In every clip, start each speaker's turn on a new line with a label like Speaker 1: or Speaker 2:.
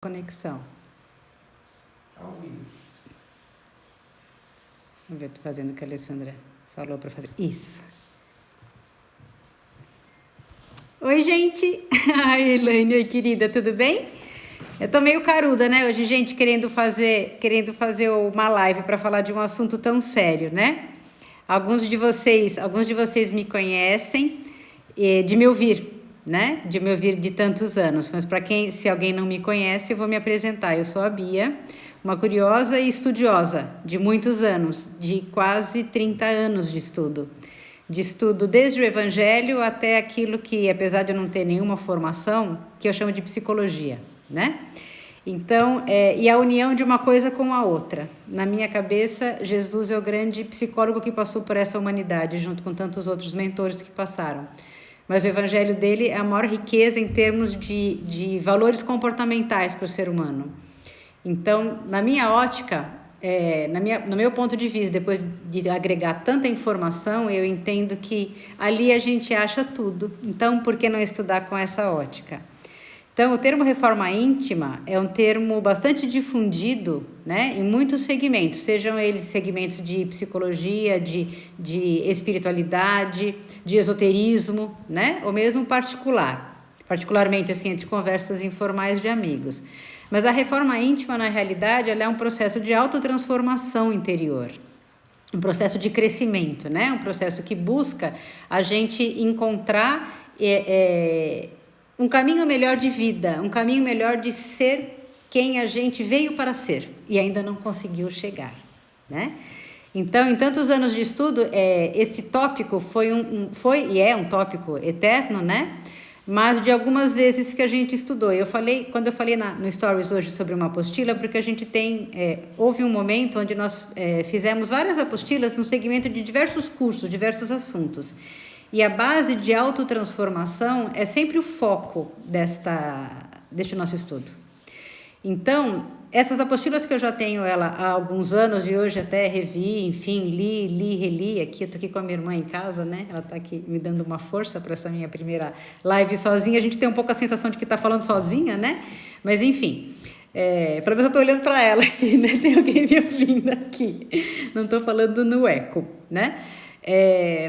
Speaker 1: Conexão.
Speaker 2: Ao vivo.
Speaker 1: Vamos ver, tô fazendo o que a Alessandra falou para fazer. Isso. Oi, gente! Ai, Elaine, oi, querida, tudo bem? Eu tô meio caruda, né? Hoje, gente, querendo fazer uma live para falar de um assunto tão sério, né? Alguns de vocês me conhecem de me ouvir, né? De me ouvir de tantos anos. Mas se alguém não me conhece, eu vou me apresentar. Eu sou a Bia, uma curiosa e estudiosa de muitos anos, de quase 30 anos de estudo. De estudo desde o Evangelho até aquilo que, apesar de eu não ter nenhuma formação, que eu chamo de psicologia, né? Então, e a união de uma coisa com a outra. Na minha cabeça, Jesus é o grande psicólogo que passou por essa humanidade, junto com tantos outros mentores que passaram. Mas o evangelho dele é a maior riqueza em termos de valores comportamentais para o ser humano. Então, na minha ótica, no meu ponto de vista, depois de agregar tanta informação, eu entendo que ali a gente acha tudo. Então, por que não estudar com essa ótica? Então, o termo reforma íntima é um termo bastante difundido, né, em muitos segmentos, sejam eles segmentos de psicologia, de espiritualidade, de esoterismo, né, ou mesmo particularmente assim, entre conversas informais de amigos. Mas a reforma íntima, na realidade, ela é um processo de autotransformação interior. Um processo de crescimento, né? Um processo que busca a gente encontrar um caminho melhor de vida, um caminho melhor de ser quem a gente veio para ser e ainda não conseguiu chegar, né? Então, em tantos anos de estudo, esse tópico foi e é um tópico eterno, né? Mas de algumas vezes que a gente estudou. Quando eu falei no Stories hoje sobre uma apostila, porque a gente houve um momento onde nós fizemos várias apostilas no segmento de diversos cursos, diversos assuntos. E a base de autotransformação é sempre o foco deste nosso estudo. Então, essas apostilas que eu já tenho há alguns anos e hoje até revi, enfim, reli. Aqui, eu estou aqui com a minha irmã em casa, né? Ela está aqui me dando uma força para essa minha primeira live sozinha. A gente tem um pouco a sensação de que está falando sozinha, né? Mas, enfim, pelo menos eu estou olhando para ela aqui, né? Tem alguém me ouvindo aqui. Não estou falando no eco, né?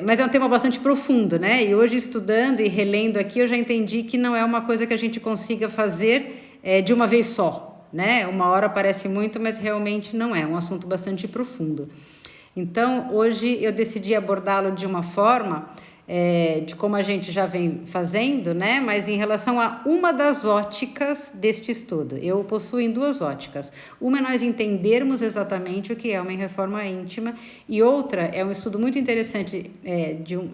Speaker 1: Mas é um tema bastante profundo, né? E hoje, estudando e relendo aqui, eu já entendi que não é uma coisa que a gente consiga fazer de uma vez só, né? Uma hora parece muito, mas realmente não é. Um assunto bastante profundo. Então, hoje eu decidi abordá-lo de uma forma de como a gente já vem fazendo, né? Mas em relação a uma das óticas deste estudo. Eu possuo em duas óticas. Uma é nós entendermos exatamente o que é uma reforma íntima, e outra é um estudo muito interessante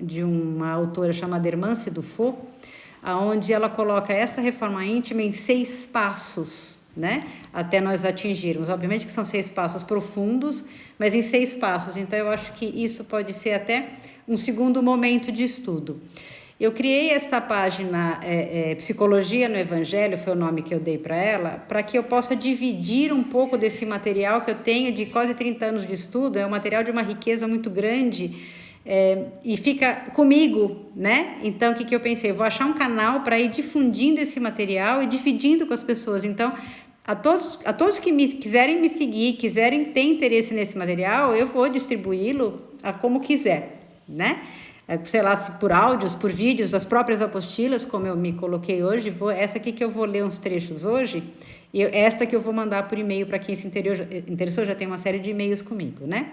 Speaker 1: de uma autora chamada Hermance Dufaux, onde ela coloca essa reforma íntima em 6 passos, né? Até nós atingirmos. Obviamente que são 6 passos profundos, mas em 6 passos. Então, eu acho que isso pode ser até um segundo momento de estudo. Eu criei esta página Psicologia no Evangelho, foi o nome que eu dei para ela, para que eu possa dividir um pouco desse material que eu tenho de quase 30 anos de estudo. É um material de uma riqueza muito grande, e fica comigo, né? Então, o que eu pensei? Eu vou achar um canal para ir difundindo esse material e dividindo com as pessoas. Então, a todos que quiserem me seguir, quiserem ter interesse nesse material, eu vou distribuí-lo como quiser, né? Sei lá, se por áudios, por vídeos, as próprias apostilas, como eu me coloquei hoje. Essa aqui que eu vou ler uns trechos hoje, e esta que eu vou mandar por e-mail para quem se interessou, já tem uma série de e-mails comigo, né?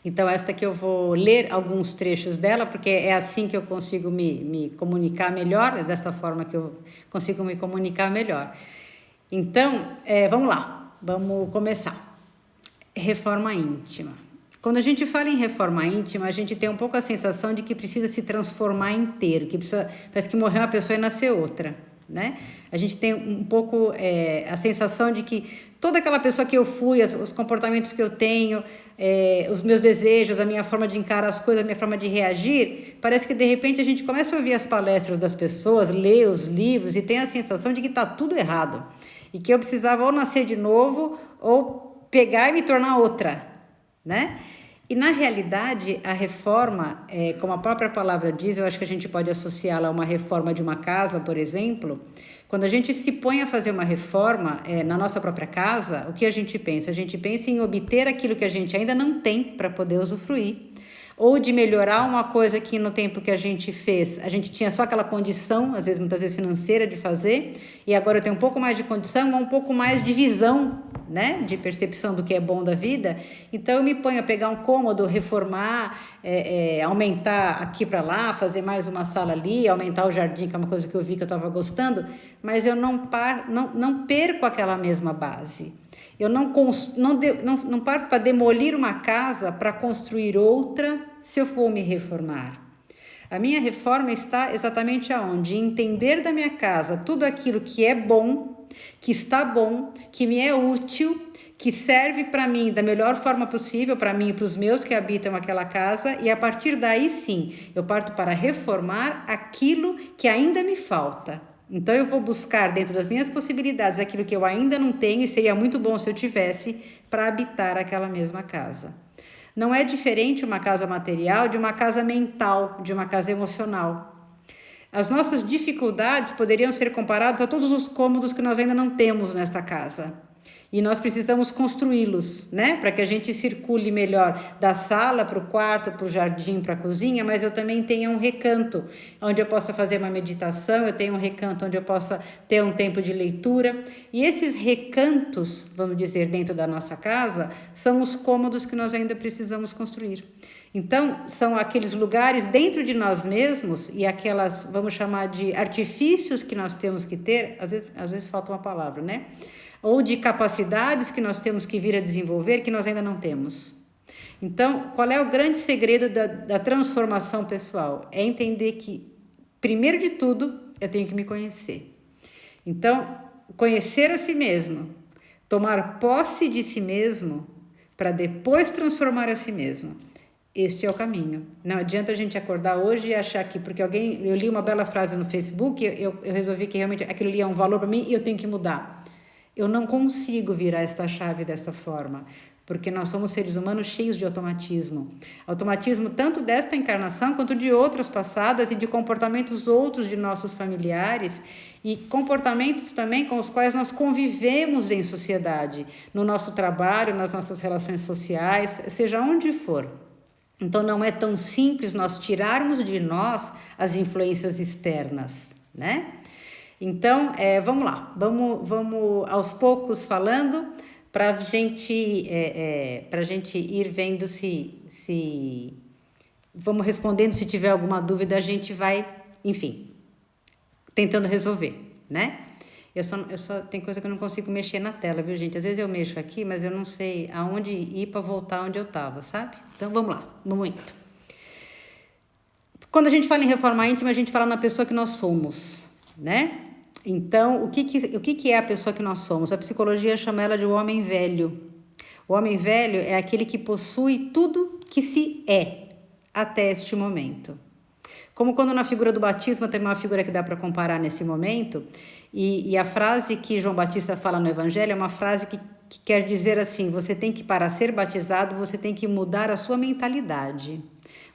Speaker 1: Então, esta que eu vou ler alguns trechos dela, porque é assim que eu consigo me comunicar melhor, é dessa forma que eu consigo me comunicar melhor. Então, vamos lá, vamos começar. Reforma íntima. Quando a gente fala em reforma íntima, a gente tem um pouco a sensação de que precisa se transformar inteiro, parece que morreu uma pessoa e nasceu outra, né? A gente tem um pouco a sensação de que toda aquela pessoa que eu fui, os comportamentos que eu tenho, os meus desejos, a minha forma de encarar as coisas, a minha forma de reagir, parece que de repente a gente começa a ouvir as palestras das pessoas, ler os livros e tem a sensação de que está tudo errado. E que eu precisava ou nascer de novo ou pegar e me tornar outra, né? E, na realidade, a reforma, como a própria palavra diz, eu acho que a gente pode associá-la a uma reforma de uma casa, por exemplo. Quando a gente se põe a fazer uma reforma na nossa própria casa, o que a gente pensa? A gente pensa em obter aquilo que a gente ainda não tem para poder usufruir, ou de melhorar uma coisa que no tempo que a gente fez, a gente tinha só aquela condição, às vezes, muitas vezes financeira, de fazer, e agora eu tenho um pouco mais de condição, ou um pouco mais de visão, né, de percepção do que é bom da vida. Então eu me ponho a pegar um cômodo, reformar, aumentar aqui para lá, fazer mais uma sala ali, aumentar o jardim, que é uma coisa que eu vi que eu estava gostando, mas eu não perco aquela mesma base. Eu não parto para demolir uma casa para construir outra se eu for me reformar. A minha reforma está exatamente aonde? Entender da minha casa tudo aquilo que é bom, que está bom, que me é útil, que serve para mim da melhor forma possível, para mim e para os meus que habitam aquela casa, e a partir daí sim, eu parto para reformar aquilo que ainda me falta. Então eu vou buscar dentro das minhas possibilidades aquilo que eu ainda não tenho e seria muito bom se eu tivesse para habitar aquela mesma casa. Não é diferente uma casa material de uma casa mental, de uma casa emocional. As nossas dificuldades poderiam ser comparadas a todos os cômodos que nós ainda não temos nesta casa. E nós precisamos construí-los, né? Para que a gente circule melhor da sala para o quarto, para o jardim, para a cozinha, mas eu também tenha um recanto onde eu possa fazer uma meditação, eu tenho um recanto onde eu possa ter um tempo de leitura. E esses recantos, vamos dizer, dentro da nossa casa, são os cômodos que nós ainda precisamos construir. Então, são aqueles lugares dentro de nós mesmos e aquelas, vamos chamar de artifícios que nós temos que ter, às vezes falta uma palavra, né? Ou de capacidades que nós temos que vir a desenvolver que nós ainda não temos. Então, qual é o grande segredo da transformação pessoal? É entender que, primeiro de tudo, eu tenho que me conhecer. Então, conhecer a si mesmo, tomar posse de si mesmo, para depois transformar a si mesmo. Este é o caminho. Não adianta a gente acordar hoje e achar que, porque eu li uma bela frase no Facebook, eu resolvi que realmente aquilo ali é um valor para mim e eu tenho que mudar. Eu não consigo virar esta chave dessa forma, porque nós somos seres humanos cheios de automatismo. Automatismo tanto desta encarnação quanto de outras passadas e de comportamentos outros de nossos familiares e comportamentos também com os quais nós convivemos em sociedade, no nosso trabalho, nas nossas relações sociais, seja onde for. Então não é tão simples nós tirarmos de nós as influências externas, né? Então, vamos lá, vamos aos poucos falando para a gente ir vendo se vamos respondendo, se tiver alguma dúvida a gente vai, enfim, tentando resolver, né? Eu só tem coisa que eu não consigo mexer na tela, viu, gente? Às vezes eu mexo aqui, mas eu não sei aonde ir para voltar onde eu estava, sabe? Então, vamos lá, vamos indo. Quando a gente fala em reforma íntima, a gente fala na pessoa que nós somos, né? Então, o que é a pessoa que nós somos? A psicologia chama ela de o homem velho. O homem velho é aquele que possui tudo que se é até este momento. Como quando na figura do batismo tem uma figura que dá para comparar nesse momento, e a frase que João Batista fala no Evangelho é uma frase que quer dizer assim, você tem que, para ser batizado, você tem que mudar a sua mentalidade.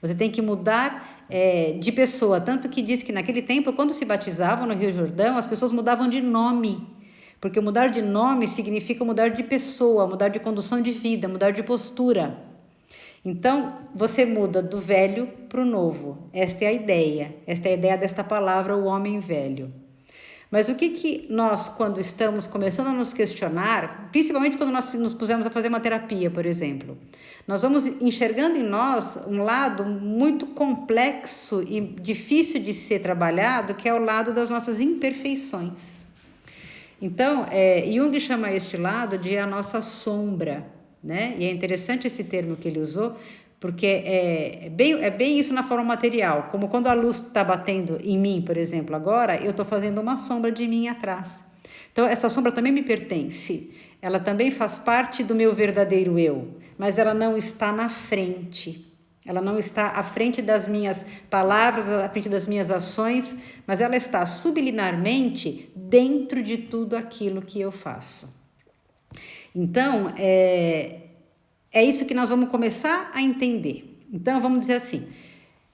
Speaker 1: Você tem que mudar de pessoa. Tanto que diz que naquele tempo, quando se batizavam no Rio Jordão, as pessoas mudavam de nome. Porque mudar de nome significa mudar de pessoa, mudar de condução de vida, mudar de postura. Então, você muda do velho para o novo. Esta é a ideia. Esta é a ideia desta palavra, o homem velho. Mas o que nós, quando estamos começando a nos questionar, principalmente quando nós nos pusemos a fazer uma terapia, por exemplo, nós vamos enxergando em nós um lado muito complexo e difícil de ser trabalhado, que é o lado das nossas imperfeições. Então, Jung chama este lado de a nossa sombra, né? E é interessante esse termo que ele usou, porque é bem isso na forma material, como quando a luz está batendo em mim, por exemplo, agora, eu estou fazendo uma sombra de mim atrás. Então, essa sombra também me pertence, ela também faz parte do meu verdadeiro eu, mas ela não está na frente, ela não está à frente das minhas palavras, à frente das minhas ações, mas ela está subliminarmente dentro de tudo aquilo que eu faço. Então, é isso que nós vamos começar a entender. Então, vamos dizer assim,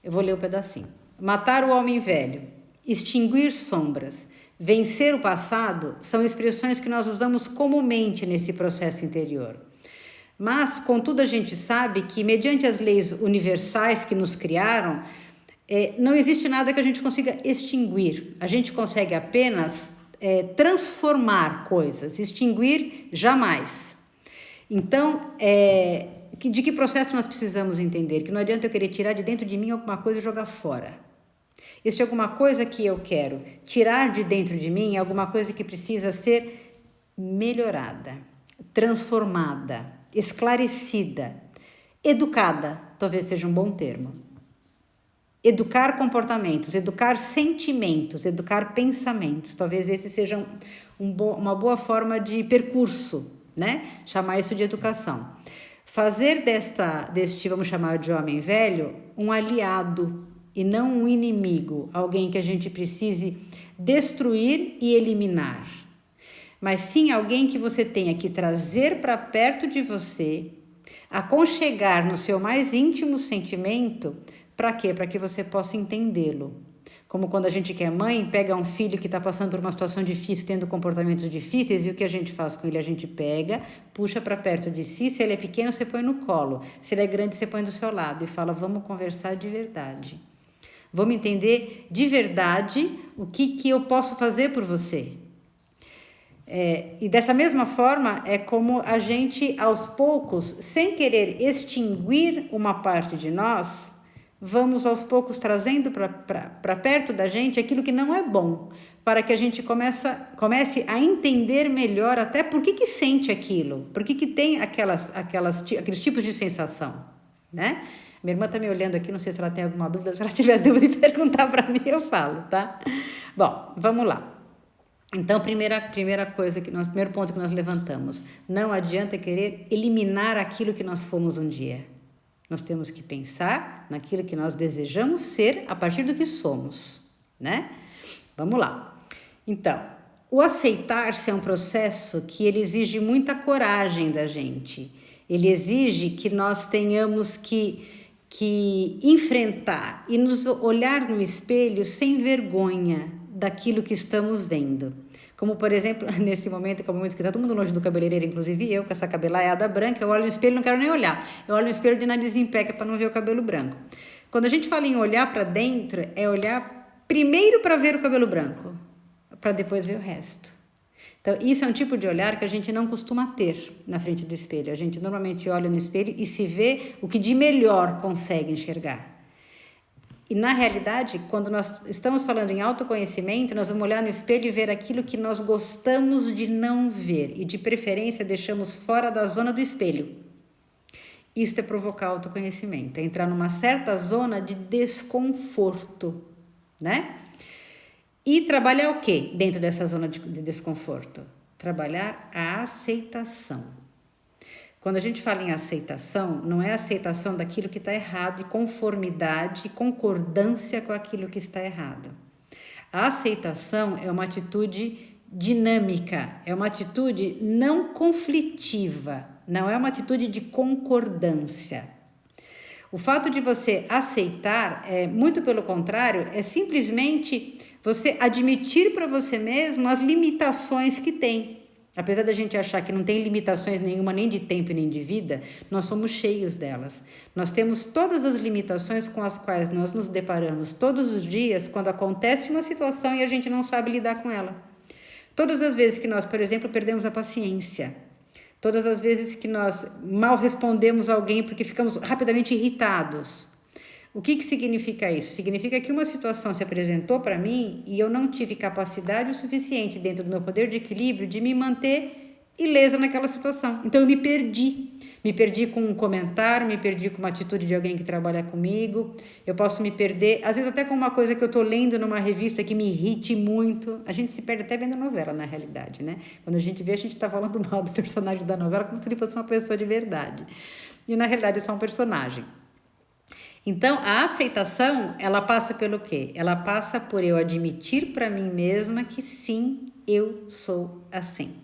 Speaker 1: eu vou ler um pedacinho. Matar o homem velho, extinguir sombras, vencer o passado são expressões que nós usamos comumente nesse processo interior. Mas, contudo, a gente sabe que, mediante as leis universais que nos criaram, não existe nada que a gente consiga extinguir. A gente consegue apenas transformar coisas, extinguir jamais. Então, de que processo nós precisamos entender? Que não adianta eu querer tirar de dentro de mim alguma coisa e jogar fora. Existe alguma coisa que eu quero tirar de dentro de mim, alguma coisa que precisa ser melhorada, transformada, esclarecida, educada, talvez seja um bom termo. Educar comportamentos, educar sentimentos, educar pensamentos, talvez esse seja uma boa forma de percurso, né? Chamar isso de educação. Fazer deste, vamos chamar de homem velho, um aliado e não um inimigo, alguém que a gente precise destruir e eliminar. Mas sim alguém que você tenha que trazer para perto de você, aconchegar no seu mais íntimo sentimento. Para quê? Para que você possa entendê-lo. Como quando a gente que é mãe, pega um filho que está passando por uma situação difícil, tendo comportamentos difíceis, e o que a gente faz com ele? A gente pega, puxa para perto de si, se ele é pequeno, você põe no colo. Se ele é grande, você põe do seu lado e fala, vamos conversar de verdade. Vamos entender de verdade o que eu posso fazer por você. E dessa mesma forma, é como a gente, aos poucos, sem querer extinguir uma parte de nós, vamos aos poucos trazendo para perto da gente aquilo que não é bom, para que a gente comece a entender melhor até por que sente aquilo, por que tem aqueles tipos de sensação, né? Minha irmã está me olhando aqui, não sei se ela tem alguma dúvida, se ela tiver dúvida e perguntar para mim, eu falo, tá? Bom, vamos lá. Então, primeiro ponto que nós levantamos, não adianta querer eliminar aquilo que nós fomos um dia. Nós temos que pensar naquilo que nós desejamos ser a partir do que somos, né? Vamos lá. Então, o aceitar-se é um processo que ele exige muita coragem da gente. Ele exige que nós tenhamos que enfrentar e nos olhar no espelho sem vergonha daquilo que estamos vendo. Como, por exemplo, nesse momento, que é o momento que está todo mundo longe do cabeleireiro, inclusive eu, com essa cabelaiada branca, eu olho no espelho e não quero nem olhar. Eu olho no espelho de nariz em pé, que é para não ver o cabelo branco. Quando a gente fala em olhar para dentro, é olhar primeiro para ver o cabelo branco, para depois ver o resto. Então, isso é um tipo de olhar que a gente não costuma ter na frente do espelho. A gente normalmente olha no espelho e se vê o que de melhor consegue enxergar. E, na realidade, quando nós estamos falando em autoconhecimento, nós vamos olhar no espelho e ver aquilo que nós gostamos de não ver. E, de preferência, deixamos fora da zona do espelho. Isso é provocar autoconhecimento. É entrar numa certa zona de desconforto, né? E trabalhar o quê dentro dessa zona de desconforto? Trabalhar a aceitação. Quando a gente fala em aceitação, não é aceitação daquilo que está errado e conformidade e concordância com aquilo que está errado. A aceitação é uma atitude dinâmica, é uma atitude não conflitiva, não é uma atitude de concordância. O fato de você aceitar, muito pelo contrário, é simplesmente você admitir para você mesmo as limitações que tem. Apesar da gente achar que não tem limitações nenhuma, nem de tempo nem de vida, nós somos cheios delas. Nós temos todas as limitações com as quais nós nos deparamos todos os dias quando acontece uma situação e a gente não sabe lidar com ela. Todas as vezes que nós, por exemplo, perdemos a paciência, todas as vezes que nós mal respondemos a alguém porque ficamos rapidamente irritados. O que significa isso? Significa que uma situação se apresentou para mim e eu não tive capacidade o suficiente dentro do meu poder de equilíbrio de me manter ilesa naquela situação. Então eu me perdi. Me perdi com um comentário, me perdi com uma atitude de alguém que trabalha comigo. Eu posso me perder, às vezes até com uma coisa que eu estou lendo numa revista que me irrite muito. A gente se perde até vendo novela, na realidade, né? Quando a gente vê, a gente está falando mal do personagem da novela como se ele fosse uma pessoa de verdade. E na realidade é só um personagem. Então, a aceitação, ela passa pelo quê? Ela passa por eu admitir para mim mesma que sim, eu sou assim.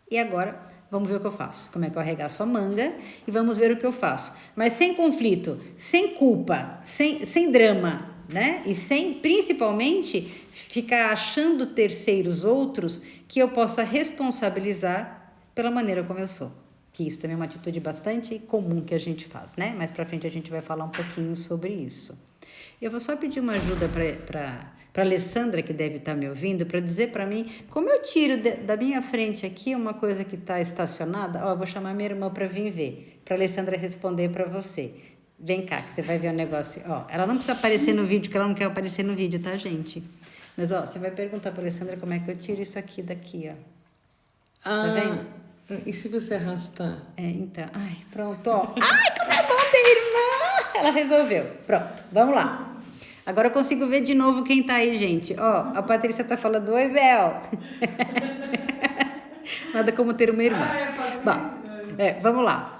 Speaker 1: E agora, vamos ver o que eu faço. Como é que eu arregaço a manga e vamos ver o que eu faço. Mas sem conflito, sem culpa, sem drama. né? E sem, principalmente, ficar achando terceiros outros que eu possa responsabilizar pela maneira como eu sou. Que isso também é uma atitude bastante comum que a gente faz, né? Mais pra frente a gente vai falar um pouquinho sobre isso. Eu vou só pedir uma ajuda para Alessandra, que deve estar me ouvindo, para dizer para mim como eu tiro da minha frente aqui uma coisa que está estacionada. Ó, eu vou chamar minha irmã para vir ver, para Alessandra responder para você. Vem cá, que você vai ver o negócio. Ó, ela não precisa aparecer no vídeo, que ela não quer aparecer no vídeo, tá, gente? Mas, ó, você vai perguntar para Alessandra como é que eu tiro isso aqui daqui, ó. Tá vendo?
Speaker 3: E se você arrastar?
Speaker 1: Então. Ai, pronto, ó. Ai, como é bom ter irmã! Ela resolveu. Pronto, vamos lá. Agora eu consigo ver de novo quem tá aí, gente. Ó, a Patrícia tá falando, oi, Bel. Nada como ter uma irmã. Bom, vamos lá.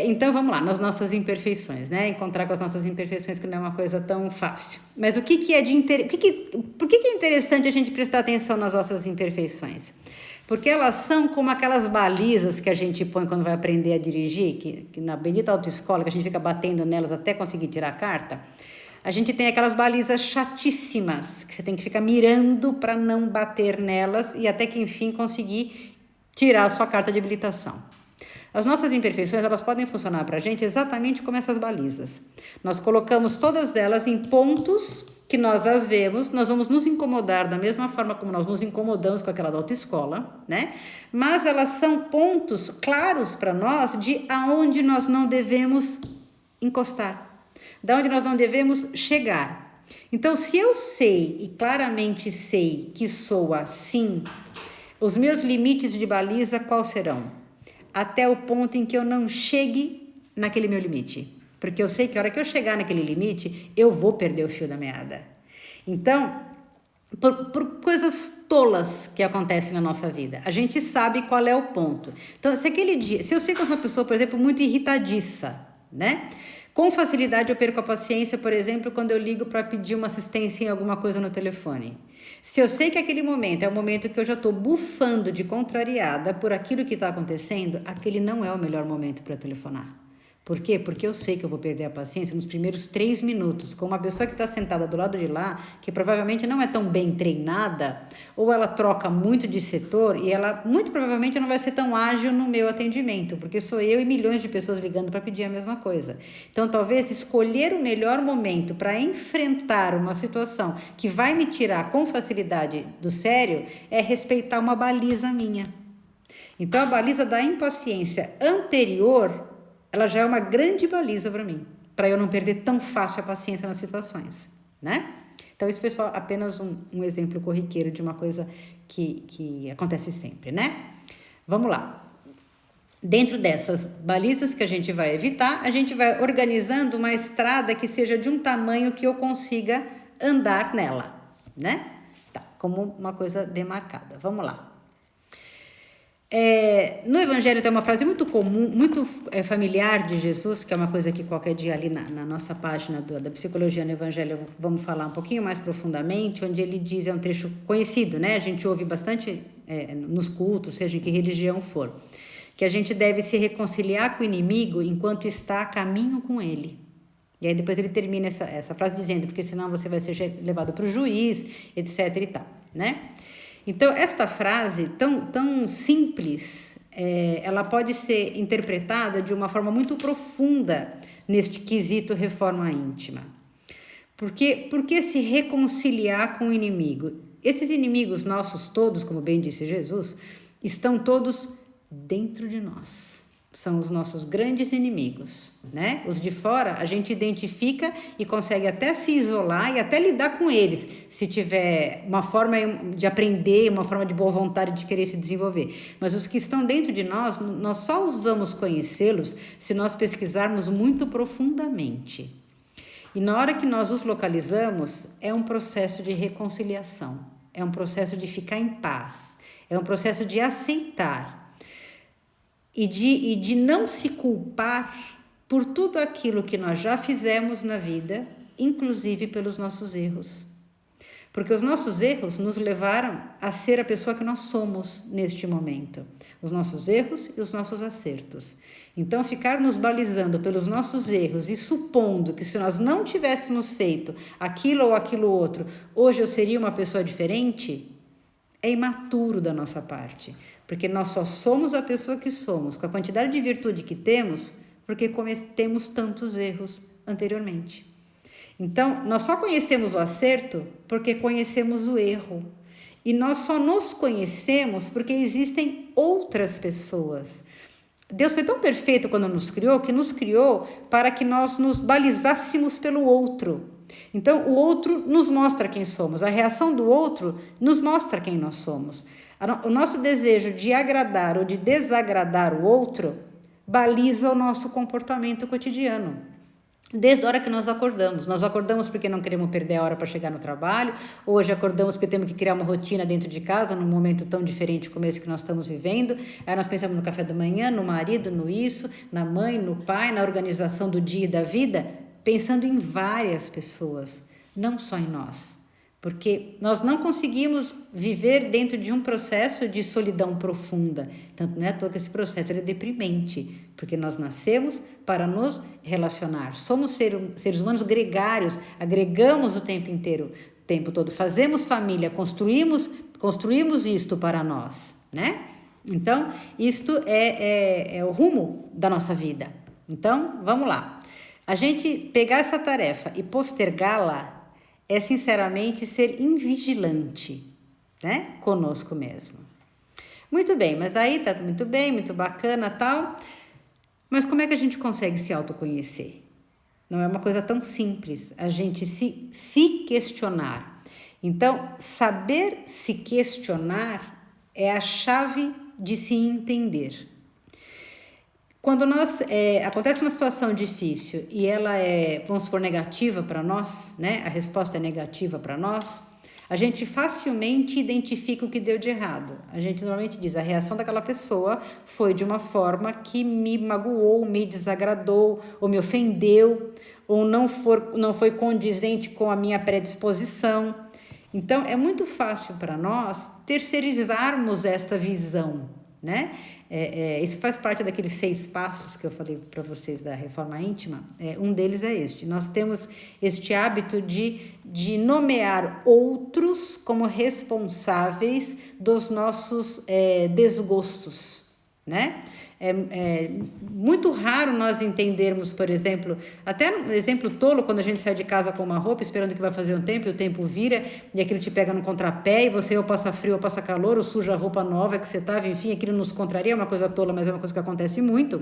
Speaker 1: Então, vamos lá, nas nossas imperfeições, né? Encontrar com as nossas imperfeições, que não é uma coisa tão fácil. Mas o que é de por que é interessante a gente prestar atenção nas nossas imperfeições? Porque elas são como aquelas balizas que a gente põe quando vai aprender a dirigir, que na bendita autoescola, que a gente fica batendo nelas até conseguir tirar a carta. A gente tem aquelas balizas chatíssimas, que você tem que ficar mirando para não bater nelas e até que, enfim, conseguir tirar a sua carta de habilitação. As nossas imperfeições, elas podem funcionar para a gente exatamente como essas balizas. Nós colocamos todas elas em pontos que nós as vemos, nós vamos nos incomodar da mesma forma como nós nos incomodamos com aquela da autoescola, né? Mas elas são pontos claros para nós de aonde nós não devemos encostar, de onde nós não devemos chegar. Então, se eu sei e claramente sei que sou assim, os meus limites de baliza quais serão? Até o ponto em que eu não chegue naquele meu limite. Porque eu sei que a hora que eu chegar naquele limite, eu vou perder o fio da meada. Então, por coisas tolas que acontecem na nossa vida, a gente sabe qual é o ponto. Então, se eu sei que eu sou uma pessoa, por exemplo, muito irritadiça, né? Com facilidade eu perco a paciência, por exemplo, quando eu ligo para pedir uma assistência em alguma coisa no telefone. Se eu sei que aquele momento é o momento que eu já estou bufando de contrariada por aquilo que está acontecendo, aquele não é o melhor momento para telefonar. Por quê? Porque eu sei que eu vou perder a paciência nos primeiros 3 minutos, com uma pessoa que está sentada do lado de lá, que provavelmente não é tão bem treinada, ou ela troca muito de setor e ela muito provavelmente não vai ser tão ágil no meu atendimento, porque sou eu e milhões de pessoas ligando para pedir a mesma coisa. Então, talvez escolher o melhor momento para enfrentar uma situação que vai me tirar com facilidade do sério é respeitar uma baliza minha. Então, a baliza da impaciência anterior, ela já é uma grande baliza para mim, para eu não perder tão fácil a paciência nas situações, né? Então, isso foi só apenas um exemplo corriqueiro de uma coisa que acontece sempre, né? Vamos lá. Dentro dessas balizas que a gente vai evitar, a gente vai organizando uma estrada que seja de um tamanho que eu consiga andar nela, né? Tá, como uma coisa demarcada. Vamos lá. No Evangelho tem uma frase muito comum, muito familiar de Jesus, que é uma coisa que qualquer dia ali na nossa página da Psicologia no Evangelho vamos falar um pouquinho mais profundamente, onde ele diz, é um trecho conhecido, né? A gente ouve bastante nos cultos, seja em que religião for, que a gente deve se reconciliar com o inimigo enquanto está a caminho com ele. E aí depois ele termina essa frase dizendo, porque senão você vai ser levado para o juiz, etc e tal, né? Então, esta frase, tão simples, ela pode ser interpretada de uma forma muito profunda neste quesito reforma íntima. Por que se reconciliar com o inimigo? Esses inimigos nossos todos, como bem disse Jesus, estão todos dentro de nós. São os nossos grandes inimigos, né? Os de fora a gente identifica e consegue até se isolar e até lidar com eles, se tiver uma forma de aprender, uma forma de boa vontade de querer se desenvolver. Mas os que estão dentro de nós, nós só os vamos conhecê-los se nós pesquisarmos muito profundamente. E na hora que nós os localizamos, é um processo de reconciliação, é um processo de ficar em paz, é um processo de aceitar. E de não se culpar por tudo aquilo que nós já fizemos na vida, inclusive pelos nossos erros. Porque os nossos erros nos levaram a ser a pessoa que nós somos neste momento. Os nossos erros e os nossos acertos. Então, ficar nos balizando pelos nossos erros e supondo que se nós não tivéssemos feito aquilo ou aquilo outro, hoje eu seria uma pessoa diferente, é imaturo da nossa parte. Porque nós só somos a pessoa que somos, com a quantidade de virtude que temos, porque cometemos tantos erros anteriormente. Então, nós só conhecemos o acerto porque conhecemos o erro. E nós só nos conhecemos porque existem outras pessoas. Deus foi tão perfeito quando nos criou, que nos criou para que nós nos balizássemos pelo outro. Então, o outro nos mostra quem somos. A reação do outro nos mostra quem nós somos. O nosso desejo de agradar ou de desagradar o outro baliza o nosso comportamento cotidiano. Desde a hora que nós acordamos porque não queremos perder a hora para chegar no trabalho, hoje acordamos porque temos que criar uma rotina dentro de casa, num momento tão diferente como esse que nós estamos vivendo, aí nós pensamos no café da manhã, no marido, no isso, na mãe, no pai, na organização do dia e da vida, pensando em várias pessoas, não só em nós. Porque nós não conseguimos viver dentro de um processo de solidão profunda. Tanto não é à toa que esse processo é deprimente, porque nós nascemos para nos relacionar. Somos seres humanos gregários, agregamos o tempo inteiro, o tempo todo. Fazemos família, construímos isto para nós, né? Então, isto é o rumo da nossa vida. Então, vamos lá. A gente pegar essa tarefa e postergá-la é, sinceramente, ser invigilante, né? Conosco mesmo. Muito bem, mas aí tá muito bem, muito bacana, tal. Mas como é que a gente consegue se autoconhecer? Não é uma coisa tão simples, a gente se questionar. Então, saber se questionar é a chave de se entender. Quando acontece uma situação difícil e ela é, vamos supor, negativa para nós, né? A resposta é negativa para nós, a gente facilmente identifica o que deu de errado. A gente normalmente diz, a reação daquela pessoa foi de uma forma que me magoou, me desagradou, ou me ofendeu, ou não foi condizente com a minha predisposição. Então, é muito fácil para nós terceirizarmos esta visão, né? Isso faz parte daqueles 6 passos que eu falei para vocês da reforma íntima. Um deles é este. Nós temos este hábito de nomear outros como responsáveis dos nossos desgostos, né? É muito raro nós entendermos, por exemplo, até um exemplo tolo, quando a gente sai de casa com uma roupa esperando que vai fazer um tempo e o tempo vira e aquilo te pega no contrapé e você ou passa frio ou passa calor ou suja a roupa nova que você estava, enfim, aquilo nos contraria, é uma coisa tola, mas é uma coisa que acontece muito.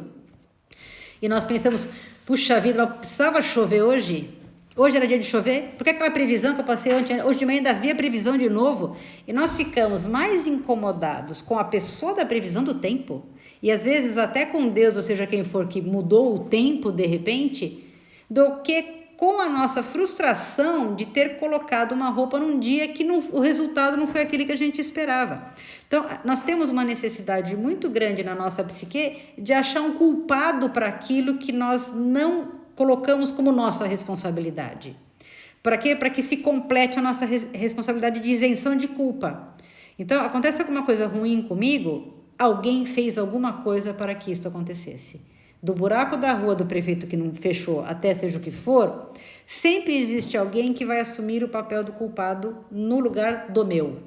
Speaker 1: E nós pensamos, puxa vida, mas precisava chover hoje? Hoje era dia de chover? Porque aquela previsão que eu passei ontem, hoje de manhã ainda havia previsão de novo. E nós ficamos mais incomodados com a pessoa da previsão do tempo, e às vezes até com Deus, ou seja, quem for que mudou o tempo de repente, do que com a nossa frustração de ter colocado uma roupa num dia que o resultado não foi aquele que a gente esperava. Então, nós temos uma necessidade muito grande na nossa psique de achar um culpado para aquilo que nós não colocamos como nossa responsabilidade. Para quê? Para que se complete a nossa responsabilidade de isenção de culpa. Então, acontece alguma coisa ruim comigo, alguém fez alguma coisa para que isso acontecesse. Do buraco da rua do prefeito que não fechou até seja o que for, sempre existe alguém que vai assumir o papel do culpado no lugar do meu.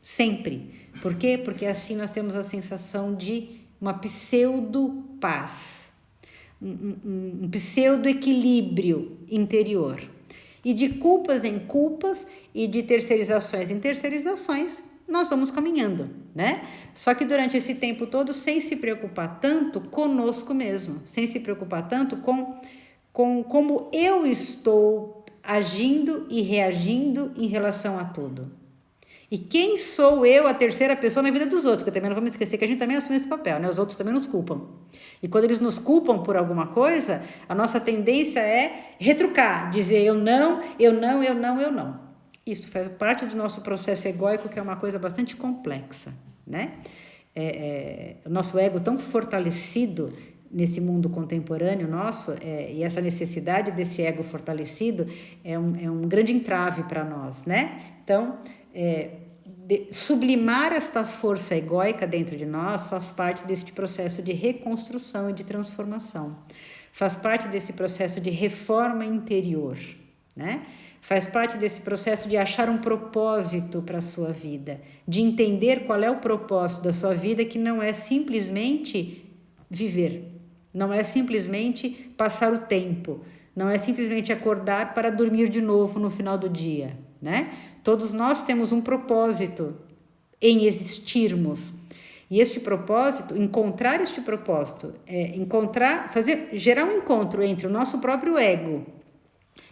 Speaker 1: Sempre. Por quê? Porque assim nós temos a sensação de uma pseudo-paz, um pseudo-equilíbrio interior. E de culpas em culpas e de terceirizações em terceirizações, nós vamos caminhando, né? Só que durante esse tempo todo, sem se preocupar tanto conosco mesmo, sem se preocupar tanto com como eu estou agindo e reagindo em relação a tudo. E quem sou eu, a terceira pessoa na vida dos outros, porque também não vamos esquecer que a gente também assume esse papel, né? Os outros também nos culpam. E quando eles nos culpam por alguma coisa, a nossa tendência é retrucar, dizer eu não. Isso faz parte do nosso processo egóico, que é uma coisa bastante complexa, né? O nosso ego tão fortalecido nesse mundo contemporâneo nosso, e essa necessidade desse ego fortalecido é um grande entrave para nós, né? Então, sublimar esta força egóica dentro de nós faz parte deste processo de reconstrução e de transformação. Faz parte desse processo de reforma interior, né? Faz parte desse processo de achar um propósito para a sua vida, de entender qual é o propósito da sua vida, que não é simplesmente viver, não é simplesmente passar o tempo, não é simplesmente acordar para dormir de novo no final do dia, né? Todos nós temos um propósito em existirmos. E este propósito, encontrar este propósito, gerar um encontro entre o nosso próprio ego,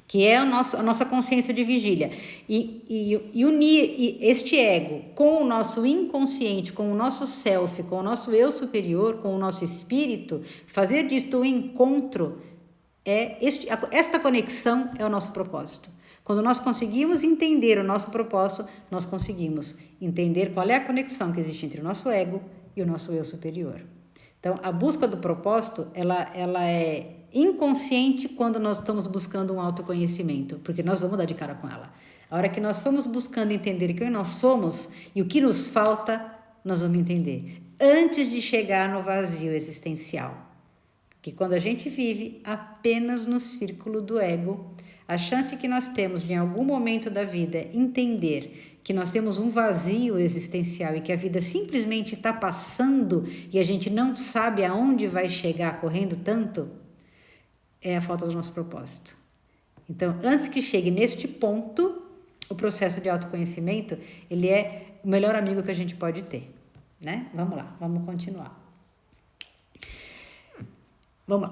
Speaker 1: que é a nossa consciência de vigília, e unir este ego com o nosso inconsciente, com o nosso self, com o nosso eu superior, com o nosso espírito, fazer disto um encontro, esta conexão é o nosso propósito. Quando nós conseguimos entender o nosso propósito, nós conseguimos entender qual é a conexão que existe entre o nosso ego e o nosso eu superior. Então, a busca do propósito, ela é inconsciente quando nós estamos buscando um autoconhecimento, porque nós vamos dar de cara com ela. A hora que nós formos buscando entender quem nós somos e o que nos falta, nós vamos entender. Antes de chegar no vazio existencial. Que quando a gente vive apenas no círculo do ego, a chance que nós temos de, em algum momento da vida, entender que nós temos um vazio existencial e que a vida simplesmente está passando e a gente não sabe aonde vai chegar correndo tanto, é a falta do nosso propósito. Então, antes que chegue neste ponto, o processo de autoconhecimento, ele é o melhor amigo que a gente pode ter, né? Vamos lá, vamos continuar.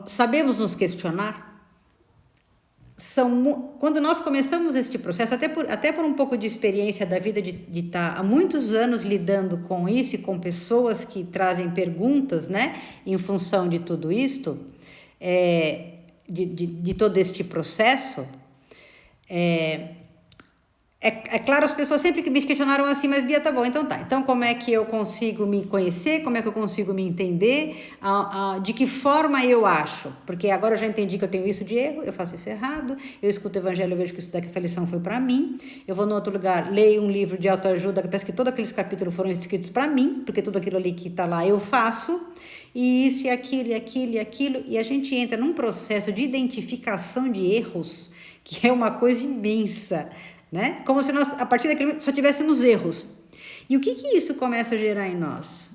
Speaker 1: Sabemos nos questionar? Quando nós começamos este processo, até por um pouco de experiência da vida de estar há muitos anos lidando com isso e com pessoas que trazem perguntas, né, em função de tudo isto, de todo este processo, é claro, as pessoas sempre me questionaram assim, mas Bia, tá bom, então como é que eu consigo me conhecer, como é que eu consigo me entender, de que forma eu acho, porque agora eu já entendi que eu tenho isso de erro, eu faço isso errado, eu escuto o evangelho, eu vejo que essa lição foi para mim, eu vou no outro lugar, leio um livro de autoajuda, que parece que todos aqueles capítulos foram escritos para mim, porque tudo aquilo ali que está lá eu faço, e isso e aquilo, e aquilo, e aquilo, e a gente entra num processo de identificação de erros, que é uma coisa imensa, né? Como se nós, a partir daquele momento, só tivéssemos erros. E o que isso começa a gerar em nós?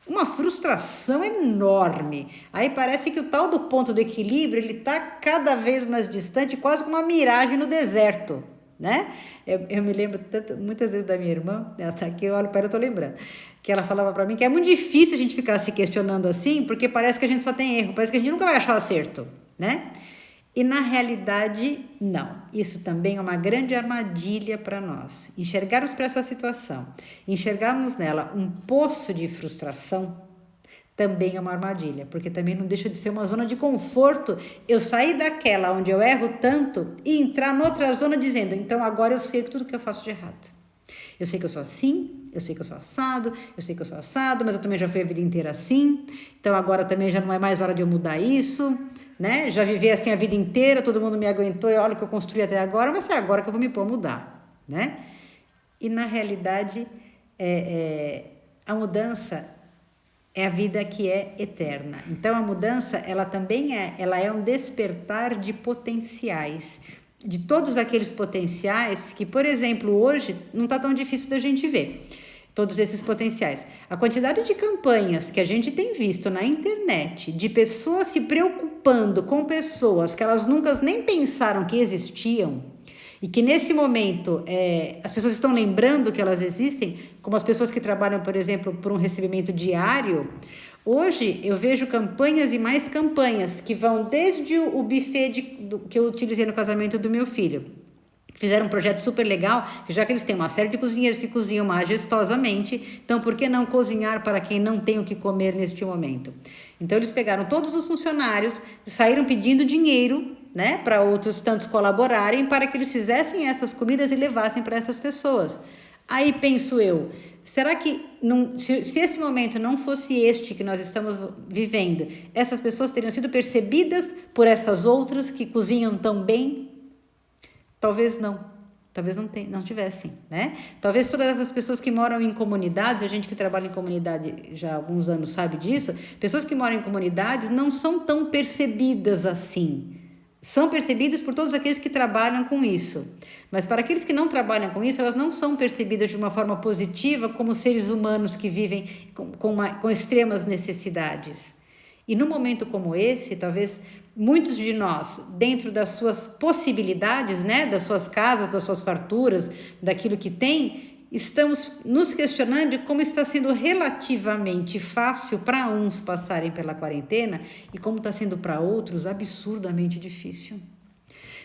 Speaker 1: Uma frustração enorme. Aí parece que o tal do ponto do equilíbrio, ele está cada vez mais distante, quase como uma miragem no deserto, né? Eu me lembro muitas vezes da minha irmã, ela está aqui, eu olho para ela, eu estou lembrando, que ela falava para mim que é muito difícil a gente ficar se questionando assim, porque parece que a gente só tem erro, parece que a gente nunca vai achar acerto, né? E na realidade, não. Isso também é uma grande armadilha para nós. Enxergarmos para essa situação, enxergarmos nela um poço de frustração, também é uma armadilha, porque também não deixa de ser uma zona de conforto. Eu sair daquela onde eu erro tanto e entrar noutra zona dizendo, então agora eu sei tudo que eu faço de errado. Eu sei que eu sou assim, eu sei que eu sou assado, mas eu também já fui a vida inteira assim, então agora também já não é mais hora de eu mudar isso, né? Já vivi assim a vida inteira, todo mundo me aguentou, e olha o que eu construí até agora, mas é agora que eu vou me pôr a mudar, né? E na realidade, a mudança é a vida que é eterna. Então a mudança, ela também é um despertar de potenciais, de todos aqueles potenciais que, por exemplo, hoje não está tão difícil da gente ver. Todos esses potenciais. A quantidade de campanhas que a gente tem visto na internet, de pessoas se preocupando com pessoas que elas nunca nem pensaram que existiam, e que nesse momento as pessoas estão lembrando que elas existem, como as pessoas que trabalham, por exemplo, por um recebimento diário. Hoje eu vejo campanhas e mais campanhas que vão desde o buffet que eu utilizei no casamento do meu filho. Fizeram um projeto super legal, que já que eles têm uma série de cozinheiros que cozinham majestosamente, então por que não cozinhar para quem não tem o que comer neste momento? Então eles pegaram todos os funcionários, saíram pedindo dinheiro, né, para outros tantos colaborarem, para que eles fizessem essas comidas e levassem para essas pessoas. Aí penso eu, será que se esse momento não fosse este que nós estamos vivendo, essas pessoas teriam sido percebidas por essas outras que cozinham tão bem? Talvez não. Talvez não tivessem, né? Talvez todas essas pessoas que moram em comunidades, a gente que trabalha em comunidade já há alguns anos sabe disso, pessoas que moram em comunidades não são tão percebidas assim. São percebidas por todos aqueles que trabalham com isso. Mas para aqueles que não trabalham com isso, elas não são percebidas de uma forma positiva como seres humanos que vivem com extremas necessidades. E num momento como esse, talvez muitos de nós, dentro das suas possibilidades, né, das suas casas, das suas farturas, daquilo que tem, estamos nos questionando de como está sendo relativamente fácil para uns passarem pela quarentena e como está sendo para outros absurdamente difícil.